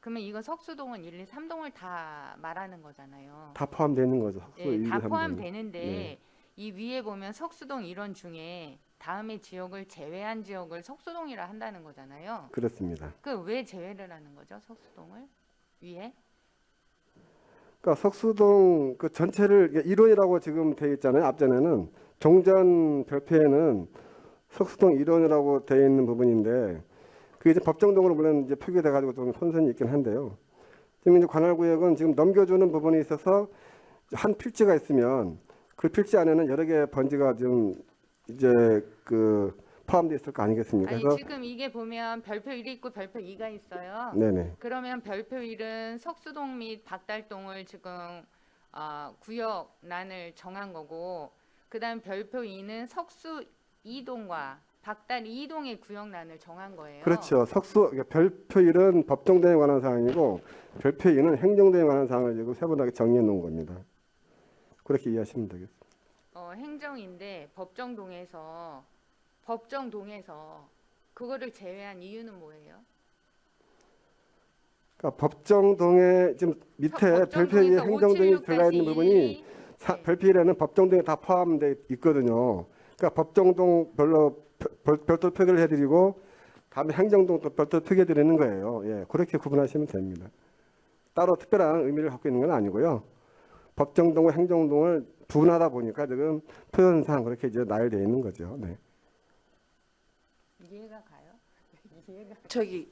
그러면 이거 석수동은 1, 2, 3동을 다 말하는 거잖아요. 다 포함되는 거죠. 네, 다 1, 2, 3동이. 포함되는데 네. 이 위에 보면 석수동 일원 중에 다음의 지역을 제외한 지역을 석수동이라 한다는 거잖아요. 그렇습니다. 그 왜 제외를 하는 거죠, 석수동을 위에? 그러니까 석수동 그 전체를 1원이라고 지금 되어 있잖아요. 앞전에는 종전 별표에는 석수동 1원이라고 되어 있는 부분인데, 그게 이제 법정동으로 물론 이제 표기돼 가지고 좀 혼선이 있긴 한데요. 지금 이제 관할구역은 지금 넘겨주는 부분이 있어서 한 필지가 있으면 그 필지 안에는 여러 개의 번지가 좀 이제 포함되어 있을 거 아니겠습니까? 아니 그래서 지금 이게 보면 별표 1이 있고 별표 2가 있어요. 네네. 그러면 별표 1은 석수동 및 박달동을 지금 구역란을 정한 거고, 그다음 별표 2는 석수 2동과 박달 2동의 구역란을 정한 거예요. 그렇죠. 그러니까 별표 1은 법정동에 관한 사항이고 별표 2는 행정동에 관한 사항을 지금 세분하게 정리해 놓은 겁니다. 그렇게 이해하시면 되겠습니다. 행정인데 법정동에서 그거를 제외한 이유는 뭐예요? 그러니까 법정동에 지금 밑에 별표 2에 행정동이 들어가 있는 부분이 별표 1에는 법정동에 다 포함되어 있거든요. 그러니까 법정동 별도 표기를 해드리고 다음에 행정동도 별도 표기해드리는 거예요. 예, 그렇게 구분하시면 됩니다. 따로 특별한 의미를 갖고 있는 건 아니고요. 법정동과 행정동을 분하다 보니까 지금 표현상 그렇게 이제 나열되어 있는 거죠. 네. 이해가 가요? 이해가. 저기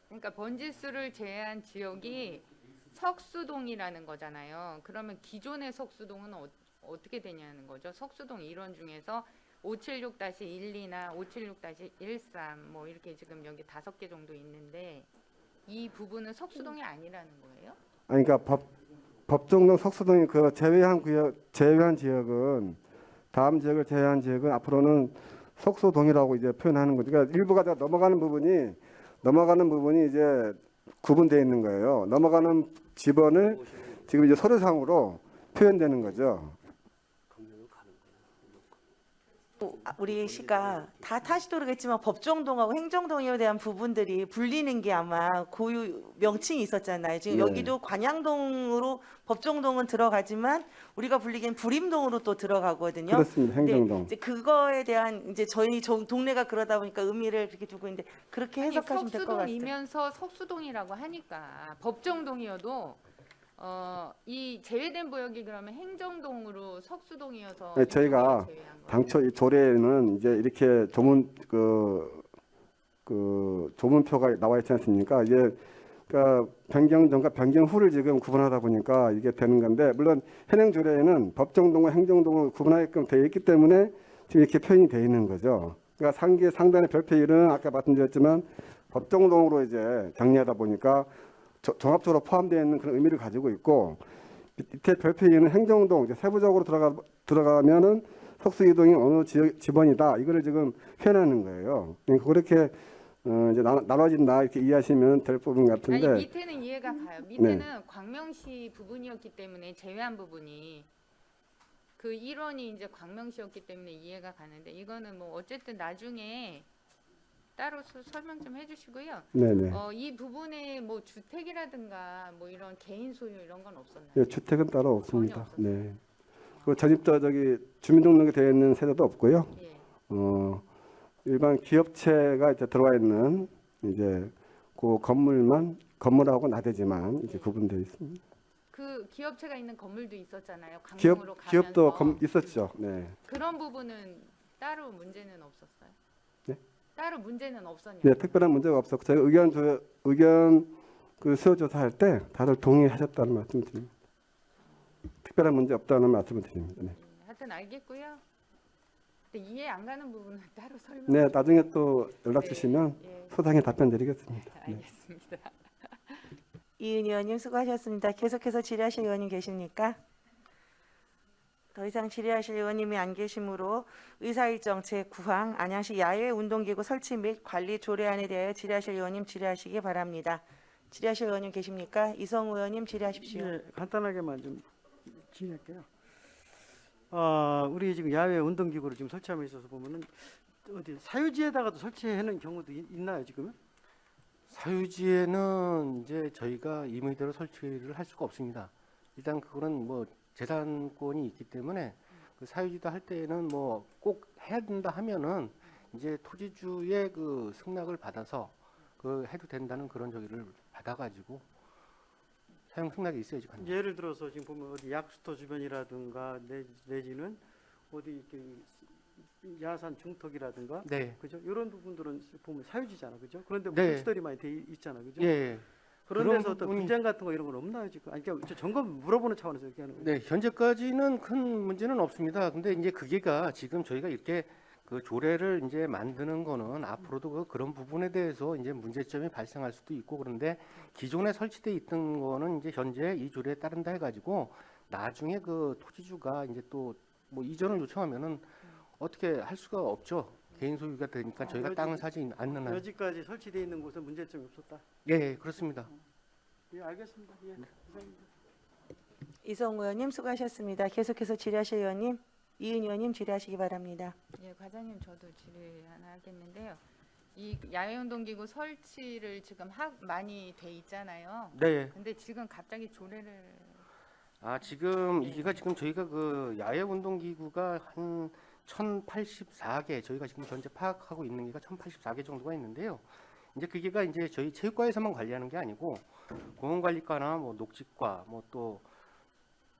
그러니까 번지수를 제외한 지역이 석수동이라는 거잖아요. 그러면 기존의 석수동은 어떻게 되냐는 거죠. 석수동 일원 중에서 576-12나 576-13 뭐 이렇게 지금 여기 5개 정도 있는데 이 부분은 석수동이 아니라는 거예요? 아니, 그러니까 법정동 석수동이 그 제외한 지역은 다음 지역을 제외한 지역은 앞으로는 석수동이라고 이제 표현하는 거죠. 그러니까 일부가 다 넘어가는 부분이 이제 구분되어 있는 거예요. 넘어가는 지번을 지금 이제 서류상으로 표현되는 거죠. 우리 시가 다 타시도록겠지만 법정동하고 행정동에 대한 부분들이 불리는 게 아마 고유 명칭이 있었잖아요. 지금 네. 여기도 관양동으로 법정동은 들어가지만 우리가 불리기엔 불임동으로 또 들어가거든요. 그렇습니다. 행정동. 이제 그거에 대한 이제 저희 동네가 그러다 보니까 의미를 그렇게 두고 있는데 그렇게 해석하시면 될 것 같아요. 석수동이면서 석수동이라고 하니까 법정동이어도 이 제외된 구역이 그러면 행정동으로 석수동이어서 네, 저희가 행정동을 제외한 거예요? 당초 이 조례에는 이제 이렇게 조문표가 나와 있지 않습니까? 이제 그러니까 변경 전과 변경 후를 지금 구분하다 보니까 이게 되는 건데, 물론 현행 조례에는 법정동과 행정동을 구분하게끔 되어 있기 때문에 지금 이렇게 표현이 되어 있는 거죠. 그러니까 상단의 별표일은 아까 말씀드렸지만 법정동으로 이제 정리하다 보니까 종합적으로 포함되어 있는 그런 의미를 가지고 있고, 밑에 별표에는 행정동 이제 세부적으로 들어가면은 석수 이동이 어느 지번이다, 이거를 지금 표현하는 거예요. 그러니까 그렇게 이제 나눠진다 이렇게 이해하시면 될 부분 같은데. 아니 밑에는 이해가 가요. 밑에는 광명시 부분이었기 때문에 제외한 부분이 그 1원이 이제 광명시였기 때문에 이해가 가는데 이거는 뭐 어쨌든 나중에 따로 설명 좀 해주시고요. 네네. 이 부분에 뭐 주택이라든가 뭐 이런 개인 소유 이런 건 없었나요? 예, 주택은 따로 없습니다. 전혀 없었어요. 네. 그 전입자 주민등록에 되어 있는 세대도 없고요. 예. 일반 기업체가 이제 들어와 있는 이제 그 건물하고 나대지만 이제 구분되어 있습니다. 그 기업체가 있는 건물도 있었잖아요. 강릉으로 기업도 가면서. 있었죠. 네. 그런 부분은 따로 문제는 없었어요? 네? 따로 문제는 없었냐고. 네, 특별한 문제가 없었고 저희 의견 그 수요 조사할 때 다들 동의하셨다는 말씀을 드립니다. 특별한 문제 없다는 말씀을 드립니다. 네. 하여튼 알겠고요. 근데 이해 안 가는 부분은 따로 설명. 네, 나중에 또 연락 네, 주시면 예. 소상히 답변 드리겠습니다. 네. 알겠습니다. 이은 의원님 수고하셨습니다. 계속해서 질의하실 의원님 계십니까? 더 이상 질의하실 의원님이 안 계시므로 의사일정 제9항 안양시 야외 운동기구 설치 및 관리 조례안에 대하여 질의하실 의원님 질의하시기 바랍니다. 질의하실 의원님 계십니까? 이성우 의원님 질의하십시오. 예, 간단하게만 좀 질의할게요. 우리 지금 야외 운동기구를 지금 설치함에 있어서 보면은 어디 사유지에다가도 설치해놓은 경우도 있나요 지금은? 사유지에는 이제 저희가 임의대로 설치를 할 수가 없습니다. 일단 그거는 뭐 재산권이 있기 때문에 그 사유지도 할 때에는 뭐 꼭 해야 된다 하면은 이제 토지주의 그 승낙을 받아서 그 해도 된다는 그런 저기를 받아가지고 사용 승낙이 있어야지 가능해요. 예를 들어서 지금 보면 어디 약수터 주변이라든가 내지는 어디 이렇게 야산 중턱이라든가, 네. 그죠? 이런 부분들은 보면 사유지잖아, 그죠? 그런데 뭐 네. 설치들이 많이 돼 있잖아, 그죠? 예. 그런 그런 데서 어떤 부분이- 분쟁 같은 거 이런 건 없나요 지금? 아니 그러니까 저 점검 물어보는 차원에서 이렇게 하는 거예요. 네, 현재까지는 큰 문제는 없습니다. 근데 이제 그게가 지금 저희가 이렇게 그 조례를 이제 만드는 거는 앞으로도 그런 부분에 대해서 이제 문제점이 발생할 수도 있고, 그런데 기존에 설치돼 있던 거는 이제 현재 이 조례에 따른다 해가지고 나중에 그 토지주가 이제 또 뭐 이전을 요청하면은 어떻게 할 수가 없죠. 개인 소유가 되니까 저희가 여지- 땅을 사지 않는 한. 여지까지 설치되어 있는 곳은 문제점이 없었다. 예, 그렇습니다. 예, 알겠습니다. 예, 이상입니다. 이성우 의원님 수고하셨습니다. 계속해서 질의하실 의원님 이은 의원님 질의하시기 바랍니다. 예, 과장님 저도 질의 하나 하겠는데요. 이 야외운동기구 설치를 지금 많이 돼 있잖아요. 네. 근데 지금 갑자기 조례를 지금 이게가 지금 저희가 그 야외 운동 기구가 한 1084개, 저희가 지금 현재 파악하고 있는 게가 1084개 정도가 있는데요. 이제 그게가 이제 저희 체육과에서만 관리하는 게 아니고 공원관리과나 뭐 녹지과, 뭐 또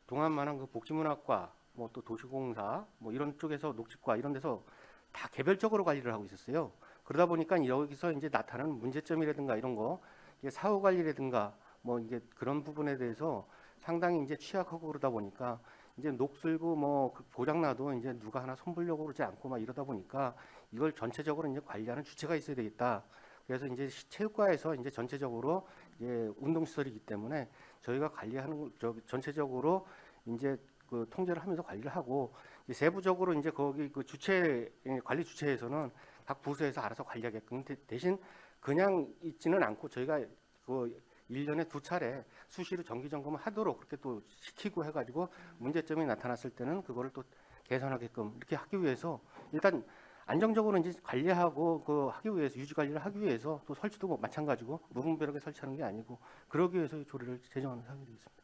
동안만한 그 복지문화과, 뭐 또 도시공사, 뭐 이런 쪽에서 녹지과 이런 데서 다 개별적으로 관리를 하고 있었어요. 그러다 보니까 여기서 이제 나타나는 문제점이라든가 이런 거, 이게 사후 관리라든가 뭐 이게 그런 부분에 대해서 상당히 이제 취약하고 그러다 보니까 이제 녹슬고 뭐 고장 나도 이제 누가 하나 손보려고 그러지 않고 막 이러다 보니까 이걸 전체적으로 이제 관리하는 주체가 있어야 되겠다. 그래서 이제 체육과에서 이제 전체적으로 이제 운동시설이기 때문에 저희가 관리하는 전체적으로 이제 그 통제를 하면서 관리를 하고 이제 세부적으로 이제 거기 그 주체 관리 주체에서는 각 부서에서 알아서 관리하게끔 대신 그냥 있지는 않고 저희가 그 1년에 2차례 수시로 정기 점검을 하도록 그렇게 또 시키고 해가지고 문제점이 나타났을 때는 그거를 또 개선하게끔 이렇게 하기 위해서 일단 안정적으로 이제 관리하고 그 하기 위해서 유지 관리를 하기 위해서 또 설치도 뭐 마찬가지고 무분별하게 설치하는 게 아니고 그러기 위해서 이 조례를 제정하는 사항이 되겠습니다.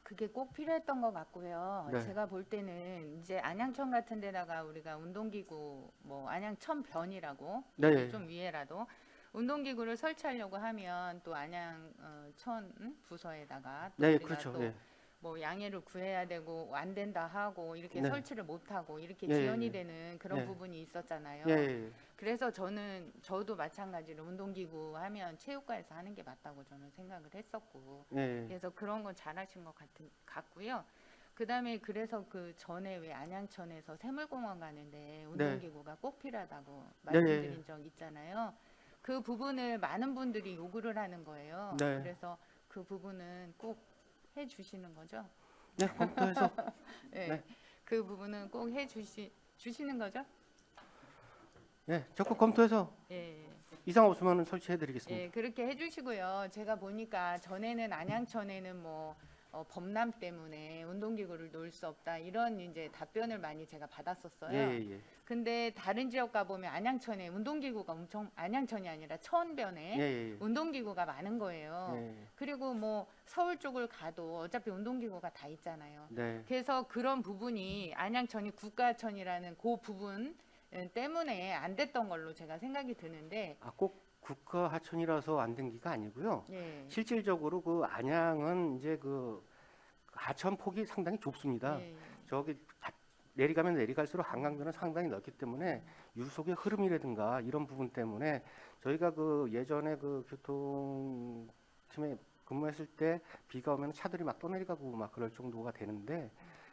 그게 꼭 필요했던 것 같고요. 네. 제가 볼 때는 이제 안양천 같은 데다가 우리가 운동기구 뭐 안양천변이라고 네. 좀 위에라도 운동기구를 설치하려고 하면 또 안양천 부서에다가 또 네, 우리가 그렇죠. 또 예. 뭐 양해를 구해야 되고 안 된다 하고 이렇게 네. 설치를 못 하고 이렇게 예, 지연이 예. 되는 그런 예. 부분이 있었잖아요. 예, 예. 그래서 저도 마찬가지로 운동기구 하면 체육관에서 하는 게 맞다고 저는 생각을 했었고 예. 그래서 그런 건 잘하신 것 같고요. 그다음에 그래서 그 전에 왜 안양천에서 새물공원 가는데 운동기구가 꼭 필요하다고 네, 말씀드린 적 있잖아요. 그 부분을 많은 분들이 요구를 하는 거예요. 네. 그래서 그 부분은 꼭 해주시는 거죠? 네, 검토해서 네. 네. 그 부분은 꼭 주시는 거죠? 예, 적극 검토해서 예. 이상 없으면 설치해드리겠습니다. 예, 그렇게 해주시고요. 제가 보니까 전에는 안양천에는 뭐 범람 때문에 운동기구를 놓을 수 없다 이런 이제 답변을 많이 제가 받았었어요. 예, 예. 근데 다른 지역 가 보면 안양천에 운동기구가 엄청 안양천이 아니라 천변에 예, 예, 예. 운동기구가 많은 거예요. 예. 그리고 뭐 서울 쪽을 가도 어차피 운동기구가 다 있잖아요. 네. 그래서 그런 부분이 안양천이 국가천이라는 그 부분 때문에 안 됐던 걸로 제가 생각이 드는데 아, 꼭 국가 하천이라서 안 된 게가 아니고요. 예. 실질적으로 그 안양은 이제 그 하천 폭이 상당히 좁습니다. 예. 저기 내려가면 내려갈수록 한강변은 상당히 넓기 때문에 유속의 흐름이라든가 이런 부분 때문에 저희가 그 예전에 그 교통팀에 근무했을 때 비가 오면 차들이 막 떠내려가고 막 그럴 정도가 되는데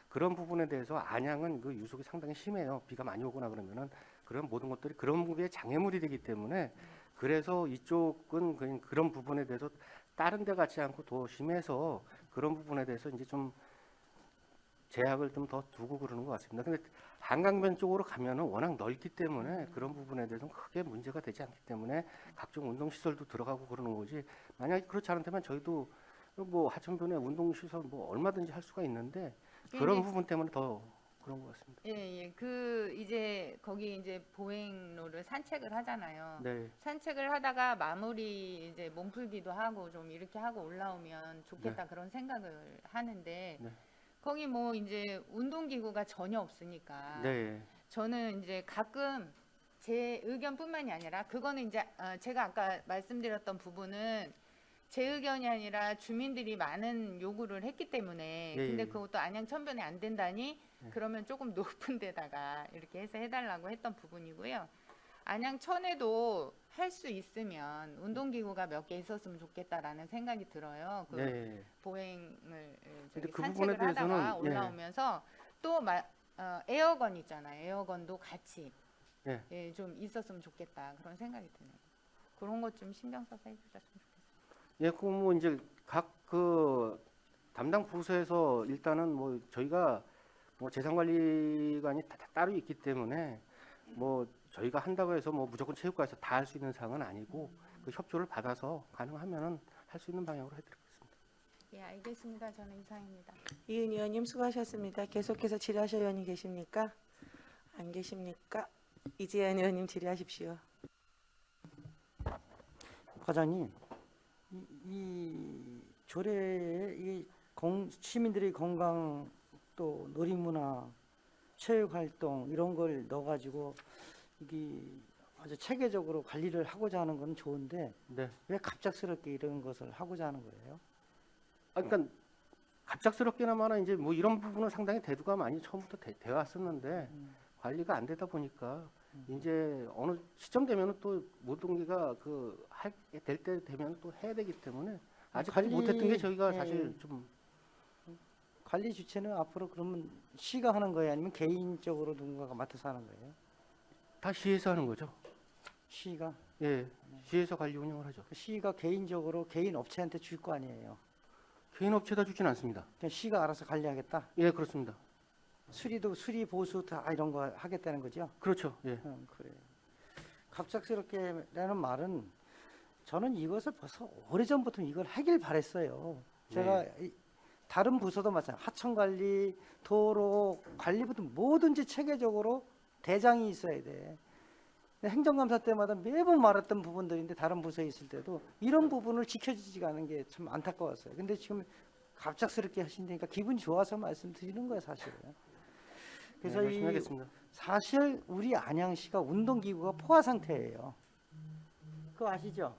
그런 부분에 대해서 안양은 그 유속이 상당히 심해요. 비가 많이 오거나 그러면은 그런 모든 것들이 그런 게 장애물이 되기 때문에 그래서 이쪽은 그냥 그런 부분에 대해서 다른 데 같지 않고 더 심해서 그런 부분에 대해서 이제 좀 제약을 좀 더 두고 그러는 것 같습니다. 근데 한강변 쪽으로 가면은 워낙 넓기 때문에 그런 부분에 대해서는 크게 문제가 되지 않기 때문에 각종 운동시설도 들어가고 그러는 거지. 만약에 그렇지 않다면 저희도 뭐 하천변에 운동시설 뭐 얼마든지 할 수가 있는데 그런 부분 때문에 더 그런 것 같습니다. 예, 예. 그 이제 거기 이제 보행로를 산책을 하잖아요. 네. 산책을 하다가 마무리 이제 몸풀기도 하고 좀 이렇게 하고 올라오면 좋겠다 그런 생각을 하는데 네. 거기 뭐 이제 운동기구가 전혀 없으니까 네. 저는 이제 가끔 제 의견뿐만이 아니라 그거는 이제 제가 아까 말씀드렸던 부분은 제 의견이 아니라 주민들이 많은 요구를 했기 때문에 예, 근데 예. 그것도 안양 천변에 안 된다니 네. 그러면 조금 높은 데다가 이렇게 해서 해달라고 했던 부분이고요. 안양 천에도 할 수 있으면 운동기구가 몇 개 있었으면 좋겠다라는 생각이 들어요. 그 네. 보행을 근데 저기 그 산책을 부분에 하다가 대해서는, 올라오면서 또 에어건 있잖아요. 에어건도 같이 예. 예, 좀 있었으면 좋겠다 그런 생각이 드네요. 그런 것 좀 신경 써서 해주셨으면 좋겠어요. 예, 그 뭐 이제 각 그 담당 부서에서 일단은 뭐 저희가 뭐 재산관리관이 따로 있기 때문에 뭐 저희가 한다고 해서 뭐 무조건 체육관에서 다 할 수 있는 사항은 아니고 그 협조를 받아서 가능하면은 할 수 있는 방향으로 해드리겠습니다. 예, 알겠습니다. 저는 이상입니다. 이은 의원님 수고하셨습니다. 계속해서 질의하실 의원이 계십니까? 안 계십니까? 이재현 의원님 질의하십시오. 과장님, 이 조례에 이 시민들의 건강 또 놀이문화, 체육활동 이런 걸 넣어가지고 이게 아주 체계적으로 관리를 하고자 하는 건 좋은데 네. 왜 갑작스럽게 이런 것을 하고자 하는 거예요? 아, 그러니까 갑작스럽게나마나 이제 뭐 이런 부분은 상당히 대두가 많이 처음부터 돼 왔었는데 관리가 안 되다 보니까 이제 어느 시점 되면은 또 모든 게가 그 할 될 때 되면 또 해야 되기 때문에 아직 관리- 못했던 게 저희가 예, 사실 좀 관리 주체는 앞으로 그러면 시가 하는 거예요? 아니면 개인적으로 누군가가 맡아서 하는 거예요? 다 시에서 하는 거죠. 시가? 예, 시에서 관리 운영을 하죠. 그 시가 개인적으로 개인 업체한테 줄 거 아니에요? 개인 업체다 주진 않습니다. 그냥 시가 알아서 관리하겠다? 예, 그렇습니다. 수리 보수 다 이런 거 하겠다는 거죠? 그렇죠. 예. 그래요. 갑작스럽게라는 말은 저는 이것을 벌써 오래전부터 이걸 하길 바랬어요. 제가 다른 부서도 마찬가지, 하천 관리, 도로 관리부터 뭐든지 체계적으로 대장이 있어야 돼. 행정감사 때마다 매번 말했던 부분들인데 다른 부서에 있을 때도 이런 부분을 지켜지지가 않은 게 참 안타까웠어요. 근데 지금 갑작스럽게 하신다니까 기분이 좋아서 말씀드리는 거예요, 사실은. 그래서 네, 열심히 하겠습니다. 사실 우리 안양시가 운동기구가 포화 상태예요. 그거 아시죠?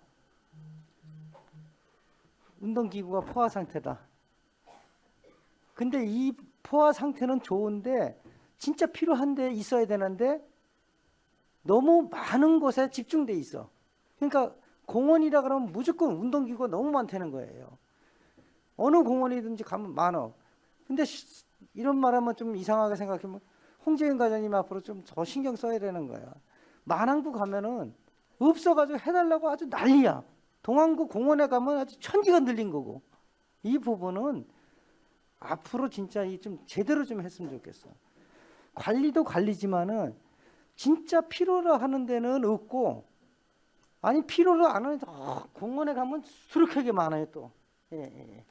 운동기구가 포화 상태다. 근데 이 포화 상태는 좋은데 진짜 필요한데 있어야 되는데 너무 많은 곳에 집중돼 있어. 그러니까 공원이라 그러면 무조건 운동기구가 너무 많다는 거예요. 어느 공원이든지 가면 많어. 근데 이런 말하면 좀 이상하게 생각하면 홍재인 과장님 앞으로 좀 더 신경 써야 되는 거야. 만안구 가면은 없어가지고 해달라고 아주 난리야. 동안구 공원에 가면 아주 천지가 늘린 거고. 이 부분은 앞으로 진짜 좀 제대로 좀 했으면 좋겠어. 관리도 관리지만은 진짜 필요로 하는 데는 없고, 아니 필요로 안 하는 공원에 가면 수룩하게 많아요 또. 예.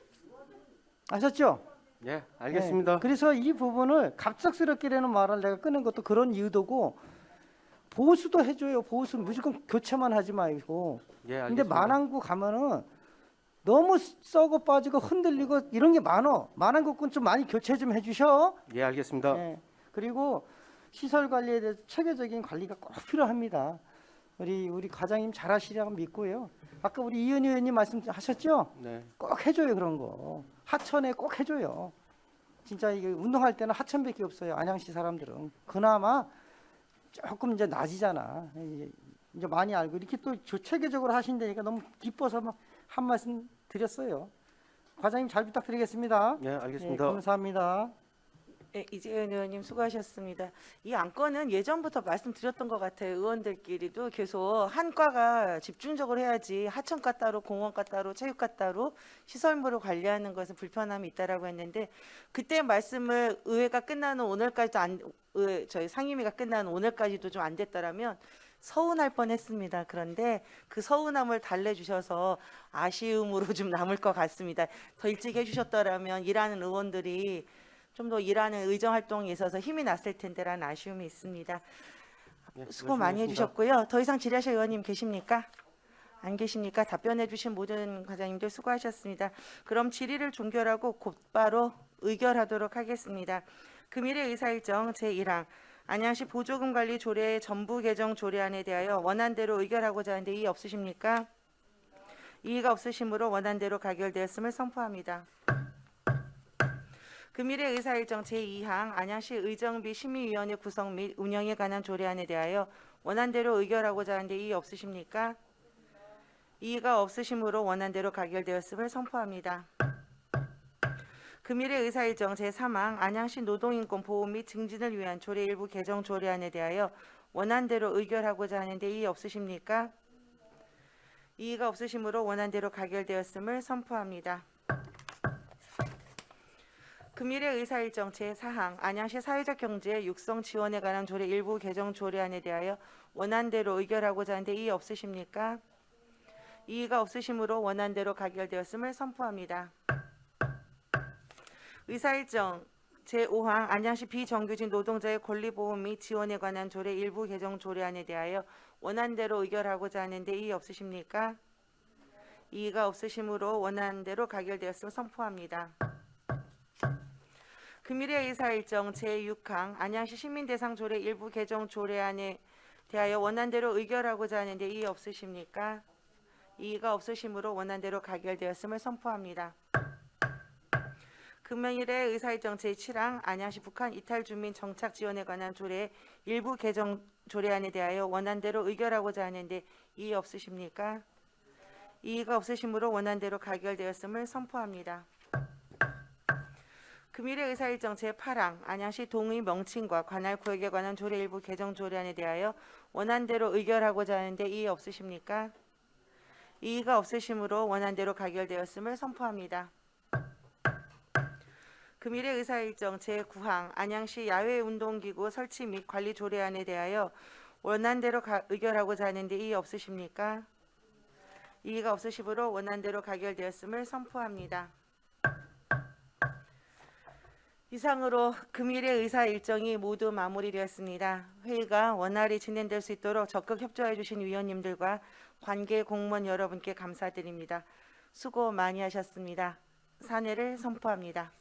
아셨죠? 예, 알겠습니다. 그래서 이 부분을 갑작스럽게라는 말을 내가 꺼낸 것도 그런 의도고, 보수도 해줘요. 보수 무조건 교체만 하지 말고. 예, 알겠습니다. 근데 만안구 가면은 너무 썩어 빠지고 흔들리고 이런 게 많어. 만안구는 좀 많이 교체 좀 해주셔. 예, 알겠습니다. 예. 그리고 시설 관리에 대해서 체계적인 관리가 꼭 필요합니다. 우리 과장님 잘하시리라고 믿고요. 아까 우리 이은희 의원님 말씀하셨죠? 네. 꼭 해줘요 그런 거. 하천에 꼭 해줘요. 진짜 이게 운동할 때는 하천밖에 없어요. 안양시 사람들은 그나마 조금 이제 낮이잖아. 이제 많이 알고 이렇게 또 체계적으로 하신다니까 너무 기뻐서 막 한 말씀 드렸어요. 과장님 잘 부탁드리겠습니다. 예, 알겠습니다. 예, 감사합니다. 네, 이재현 의원님 수고하셨습니다. 이 안건은 예전부터 말씀드렸던 것 같아요. 의원들끼리도 계속 한 과가 집중적으로 해야지 하천과 따로 공원과 따로 체육과 따로 시설물을 관리하는 것은 불편함이 있다라고 했는데, 그때 말씀을 의회가 끝나는 오늘까지도 저희 상임위가 끝나는 오늘까지도 좀 안 됐더라면 서운할 뻔했습니다. 그런데 그 서운함을 달래주셔서 아쉬움으로 좀 남을 것 같습니다. 더 일찍 해주셨더라면 일하는 의원들이 좀 더 일하는 의정 활동에 있어서 힘이 났을 텐데라는 아쉬움이 있습니다. 예, 수고 많이 열심히 하겠습니다. 해주셨고요. 더 이상 질의하실 의원님 계십니까? 안 계십니까? 답변해 주신 모든 과장님들 수고하셨습니다. 그럼 질의를 종결하고 곧바로 의결하도록 하겠습니다. 금일의 의사일정 제1항 안양시 보조금 관리 조례 전부 개정 조례안에 대하여 원안대로 의결하고자 하는데 이의 없으십니까? 이의가 없으시므로 원안대로 가결되었음을 선포합니다. 금일의 의사일정 제2항 안양시 의정비 심의위원회 구성 및 운영에 관한 조례안에 대하여 원안대로 의결하고자 하는데 이의 없으십니까? 이의가 없으시므로 원안대로 가결되었음을 선포합니다. 금일의 의사일정 제3항 안양시 노동인권 보호 및 증진을 위한 조례 일부 개정 조례안에 대하여 원안대로 의결하고자 하는데 이의 없으십니까? 이의가 없으시므로 원안대로 가결되었음을 선포합니다. 금일의 의사일정 제4항 안양시 사회적 경제 육성 지원에 관한 조례 일부 개정 조례안에 대하여 원안대로 의결하고자 하는데 이의 없으십니까? 이의가 없으시므로 원안대로 가결되었음을 선포합니다. 의사일정 제5항 안양시 비정규직 노동자의 권리보호 및 지원에 관한 조례 일부 개정 조례안에 대하여 원안대로 의결하고자 하는데 이의 없으십니까? 이의가 없으시므로 원안대로 가결되었음을 선포합니다. 금일의 의사일정 제6항 안양시 시민대상 조례 일부 개정 조례안에 대하여 원안대로 의결하고자 하는데 이의 없으십니까? 이의가 없으시므로 원안대로 가결되었음을 선포합니다. 금일의 의사일정 제7항 안양시 북한 이탈 주민 정착 지원에 관한 조례 일부 개정 조례안에 대하여 원안대로 의결하고자 하는데 이의 없으십니까? 이의가 없으시므로 원안대로 가결되었음을 선포합니다. 금일의 의사일정 제8항 안양시 동의 명칭과 관할 구역에 관한 조례 일부 개정 조례안에 대하여 원안대로 의결하고자 하는데 이의 없으십니까? 이의가 없으시므로 원안대로 가결되었음을 선포합니다. 금일의 의사일정 제9항 안양시 야외운동기구 설치 및 관리 조례안에 대하여 원안대로 의결하고자 하는데 이의 없으십니까? 이의가 없으시므로 원안대로 가결되었음을 선포합니다. 이상으로 금일의 의사 일정이 모두 마무리되었습니다. 회의가 원활히 진행될 수 있도록 적극 협조해 주신 위원님들과 관계 공무원 여러분께 감사드립니다. 수고 많이 하셨습니다. 사내를 선포합니다.